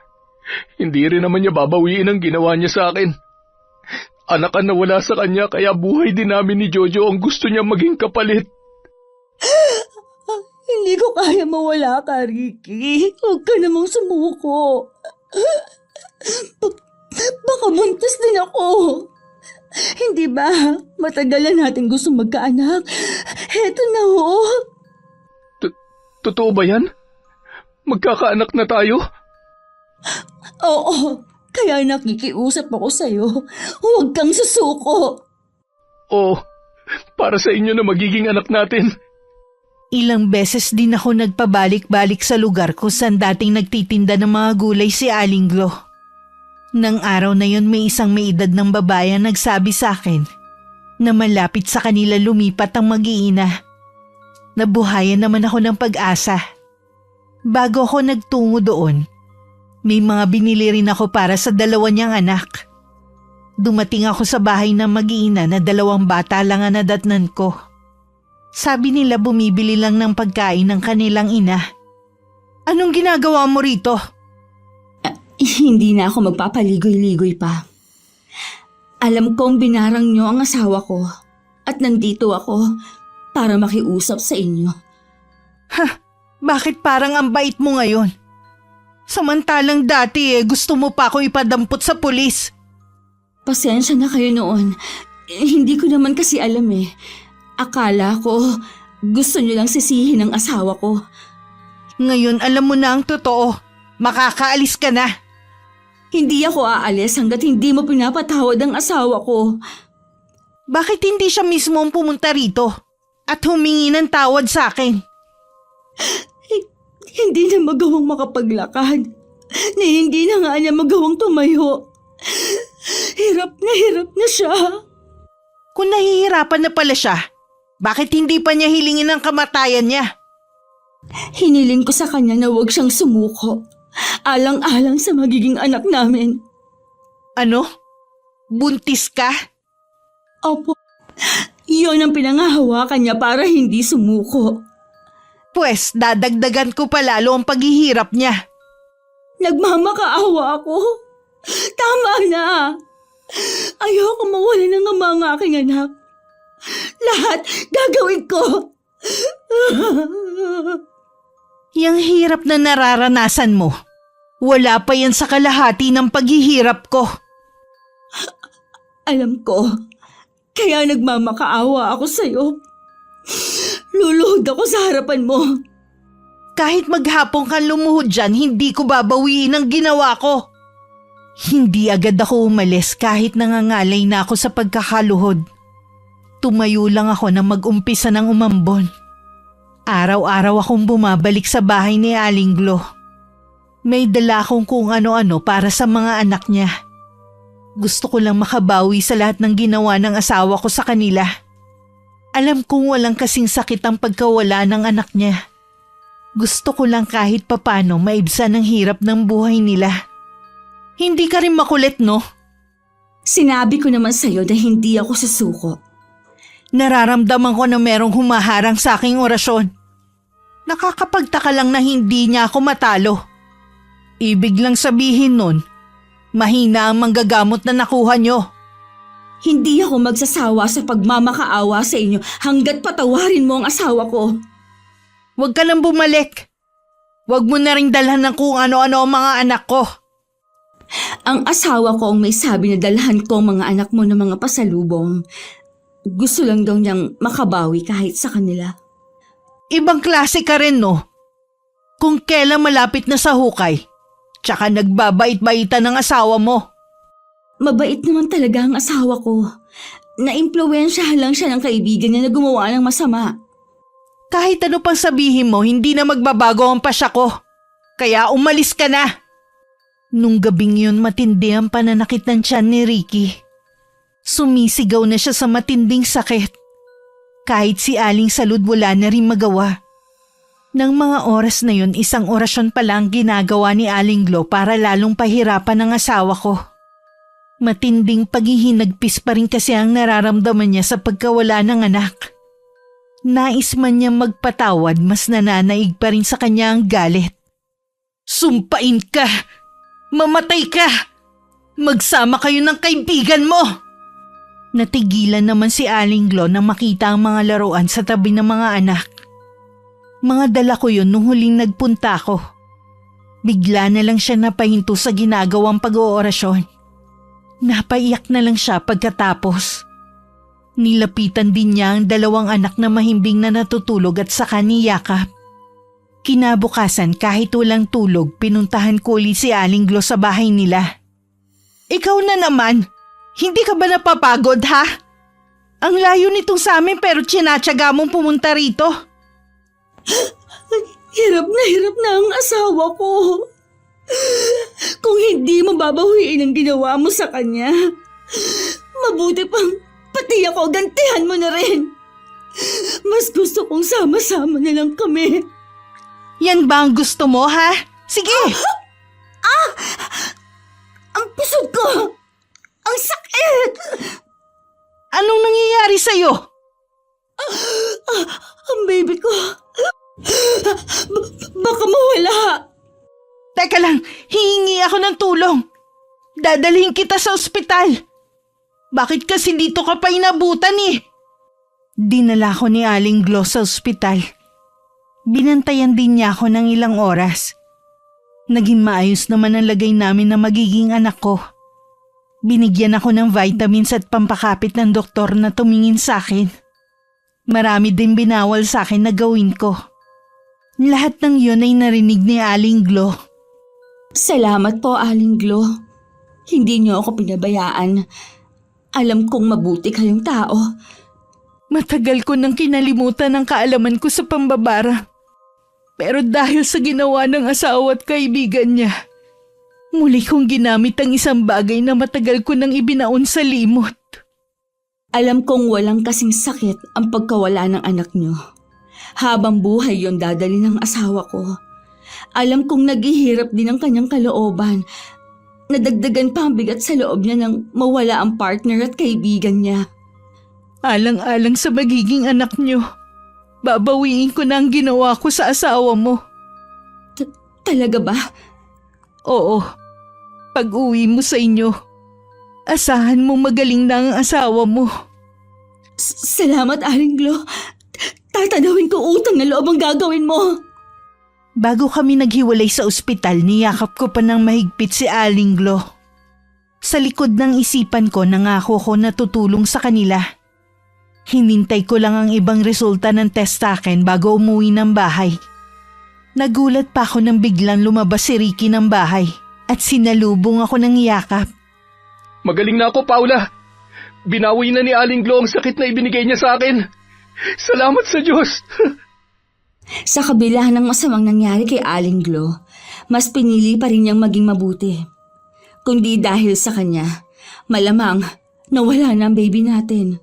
hindi rin naman niya babawiin ang ginawa niya sa akin. Anak ang nawala sa kanya kaya buhay din namin ni Jojo ang gusto niya maging kapalit. Hindi ko kaya mawala ka, Ricky. Huwag ka namang sumuko. Baka buntis din ako. Hindi ba? Matagal na natin gusto magkaanak. Heto na ho. Totoo ba yan? Magkakaanak na tayo? Oo, kaya nakikiusap ako sa'yo. Huwag kang susuko. Oo, para sa inyo na magiging anak natin. Ilang beses din ako nagpabalik-balik sa lugar kung saan dating nagtitinda ng mga gulay si Aling Glo. Nang araw na yon may isang may edad ng babae ang nagsabi sa akin na malapit sa kanila lumipat ang mag-iina. Nabuhayan naman ako ng pag-asa. Bago ako nagtungo doon, may mga binili rin ako para sa dalawa niyang anak. Dumating ako sa bahay ng mag-iina na 2 bata lang ang nadatnan ko. Sabi nila bumibili lang ng pagkain ng kanilang ina. Anong ginagawa mo rito? Hindi na ako magpapaligoy-ligoy pa. Alam kong binarang niyo ang asawa ko at nandito ako para makiusap sa inyo. Bakit parang ang bait mo ngayon? Samantalang dati gusto mo pa ako ipadampot sa pulis. Pasensya na kayo noon. Hindi ko naman kasi alam eh. Akala ko gusto niyo lang sisihin ang asawa ko. Ngayon alam mo na ang totoo. Makakaalis ka na. Hindi ako aalis hanggat hindi mo pinapatawad ang asawa ko. Bakit hindi siya mismo ang pumunta rito at humingi ng tawad sa akin? Hindi na magawang makapaglakad. Hindi na nga niya magawang tumayo. Hirap na siya. Kung nahihirapan na pala siya, bakit hindi pa niya hilingin ang kamatayan niya? Hiniling ko sa kanya na huwag siyang sumuko. Alang-alang sa magiging anak namin. Ano? Buntis ka? Opo. Iyon ang pinangahawakan niya para hindi sumuko. Pwes, dadagdagan ko pa lalo ang paghihirap niya. Nagmamakaawa ako. Tama na. Ayoko mawala ng ama ang aking anak. Lahat gagawin ko. Yang hirap na nararanasan mo, wala pa yan sa kalahati ng paghihirap ko. Alam ko. Kaya nagmamakaawa ako sa'yo. Luluhod ako sa harapan mo. Kahit maghapon kang lumuhod dyan, hindi ko babawiin ang ginawa ko. Hindi agad ako umalis kahit nangangalay na ako sa pagkakaluhod. Tumayo lang ako na mag-umpisa ng umambon. Araw-araw akong bumabalik sa bahay ni Aling Glo. May dala akong kung ano-ano para sa mga anak niya. Gusto ko lang makabawi sa lahat ng ginawa ng asawa ko sa kanila. Alam kong walang kasing sakit ang pagkawala ng anak niya. Gusto ko lang kahit papano maibsan ang hirap ng buhay nila. Hindi ka rin makulit, no? Sinabi ko naman sa'yo na hindi ako susuko. Nararamdaman ko na merong humaharang sa aking orasyon. Nakakapagtaka lang na hindi niya ako matalo. Ibig lang sabihin nun, mahina ang manggagamot na nakuha niyo. Hindi ako magsasawa sa pagmamakaawa sa inyo hanggat patawarin mo ang asawa ko. Huwag ka nang bumalik. Huwag mo na ring dalhan ng kung ano-ano ang mga anak ko. Ang asawa ko ang may sabi na dalhan ko ang mga anak mo ng mga pasalubong. Gusto lang daw niyang makabawi kahit sa kanila. Ibang klase ka rin, no? Kung kailan malapit na sa hukay, tsaka nagbabait-baitan ng asawa mo. Mabait naman talaga ang asawa ko. Naimpluwensyahan lang siya ng kaibigan niya na gumawa ng masama. Kahit ano pang sabihin mo, hindi na magbabago ang pasya ko. Kaya umalis ka na. Nung gabing yun, matindi ang pananakit ng tiyan ni Ricky. Sumisigaw na siya sa matinding sakit. Kahit si Aling Salud wala na rin magawa. Nang mga oras na yun, isang orasyon pa lang ginagawa ni Aling Glo para lalong pahirapan ang asawa ko. Matinding paghihinagpis pa rin kasi ang nararamdaman niya sa pagkawala ng anak. Nais man niyang magpatawad, mas nananaig pa rin sa kanya ang galit. Sumpain ka! Mamatay ka! Magsama kayo ng kaibigan mo! Natigilan naman si Aling Glo nang makita ang mga laruan sa tabi ng mga anak. Mga dala ko yun nung huling nagpunta ko. Bigla na lang siya napahinto sa ginagawang pag-oorasyon. Napaiyak na lang siya pagkatapos. Nilapitan din niya ang 2 anak na mahimbing na natutulog at saka niyakap. Kinabukasan kahit walang tulog, pinuntahan ko ulit si Aling Glo sa bahay nila. Ikaw na naman! Hindi ka ba napapagod ha? Ang layo nitong sa amin pero tsinatsaga mong pumunta rito. Hirap na ang asawa ko. Kung hindi mo babawiin ang ginawa mo sa kanya, mabuti pang pati ako gantihan mo na rin. Mas gusto kong sama-sama na lang kami. Yan ba ang gusto mo ha? Sige! Ang pusod ko! Ang sakit! Anong nangyayari sa'yo? Ang baby ko. Baka mawala. Teka lang, hihingi ako ng tulong. Dadalhin kita sa ospital. Bakit kasi dito ka pa inabutan eh? Dinala ko ni Aling Glo sa ospital. Binantayan din niya ako ng ilang oras. Naging maayos naman ang lagay namin na magiging anak ko. Binigyan ako ng vitamins at pampakapit ng doktor na tumingin sa akin. Marami din binawal sa akin na gawin ko. Lahat ng yun ay narinig ni Aling Glo. Salamat po, Aling Glo. Hindi niyo ako pinabayaan. Alam kong mabuti kayong tao. Matagal ko nang kinalimutan ang kaalaman ko sa pambabara. Pero dahil sa ginawa ng asawa at kaibigan niya, muli kong ginamit ang isang bagay na matagal ko nang ibinaon sa limot. Alam kong walang kasing sakit ang pagkawala ng anak niyo. Habang buhay yon dadali ng asawa ko. Alam kong naghihirap din ang kanyang kalooban. Nadagdagan pa ang bigat sa loob niya nang mawala ang partner at kaibigan niya. Alang-alang sa magiging anak niyo, babawiin ko na ang ginawa ko sa asawa mo. Talaga ba? Oo. Pag-uwi mo sa inyo, asahan mo magaling na ang asawa mo. Salamat, Aling Glo. Tatanawin ko utang na loob ang gagawin mo. Bago kami naghiwalay sa ospital, niyakap ko pa ng mahigpit si Aling Glo. Sa likod ng isipan ko, nangako ko na tutulong sa kanila. Hinintay ko lang ang ibang resulta ng test sa akin bago umuwi ng bahay. Nagulat pa ako nang biglang lumabas si Ricky ng bahay at sinalubong ako ng yakap. Magaling na ako, Paula. Binawi na ni Aling Glo ang sakit na ibinigay niya sa akin. Salamat sa Diyos. Sa kabila ng masamang nangyari kay Aling Glo, mas pinili pa rin niyang maging mabuti. Kundi dahil sa kanya, malamang nawala na ang baby natin.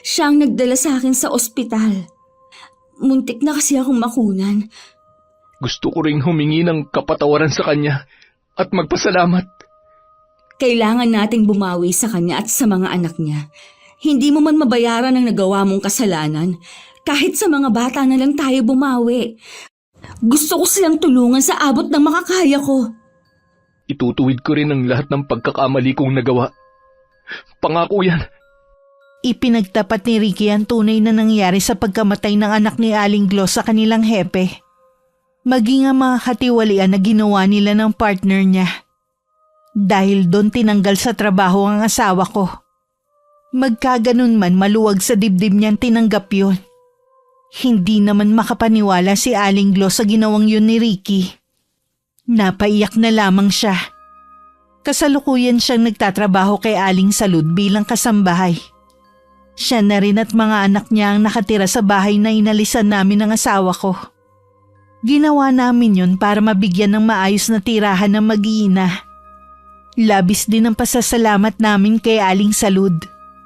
Siya ang nagdala sa akin sa ospital. Muntik na kasi akong makunan. Gusto ko ring humingi ng kapatawaran sa kanya at magpasalamat. Kailangan nating bumawi sa kanya at sa mga anak niya. Hindi mo man mabayaran ang nagawa mong kasalanan. Kahit sa mga bata na lang tayo bumawi. Gusto ko silang tulungan sa abot ng makakaya ko. Itutuwid ko rin ang lahat ng pagkakamali kong nagawa. Pangako yan. Ipinagtapat ni Ricky ang tunay na nangyari sa pagkamatay ng anak ni Aling Glo sa kanilang hepe. Maging ang mga katiwalian na ginawa nila ng partner niya. Dahil doon tinanggal sa trabaho ang asawa ko. Magkaganon man, maluwag sa dibdib niyang tinanggap yun. Hindi naman makapaniwala si Aling Glo sa ginawang yun ni Ricky. Napaiyak na lamang siya. Kasalukuyan siyang nagtatrabaho kay Aling Salud bilang kasambahay. Siya na rin at mga anak niya ang nakatira sa bahay na inalisan namin ng asawa ko. Ginawa namin yun para mabigyan ng maayos na tirahan ng mag-iina. Labis din ang pasasalamat namin kay Aling Salud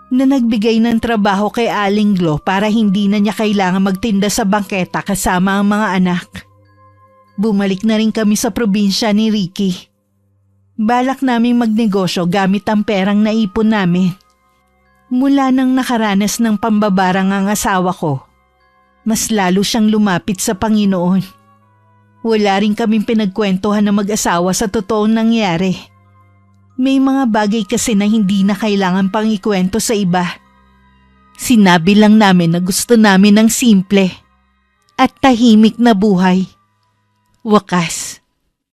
na nagbigay ng trabaho kay Aling Glo para hindi na niya kailangan magtinda sa bangketa kasama ang mga anak. Bumalik na rin kami sa probinsya ni Ricky. Balak naming magnegosyo gamit ang perang naipon namin. Mula nang nakaranas ng pambabarang ang asawa ko, mas lalo siyang lumapit sa Panginoon. Wala rin kaming pinagkwentuhan na mag-asawa sa totoong nangyari. May mga bagay kasi na hindi na kailangan pang ikwento sa iba. Sinabi lang namin na gusto namin ng simple at tahimik na buhay. Wakas,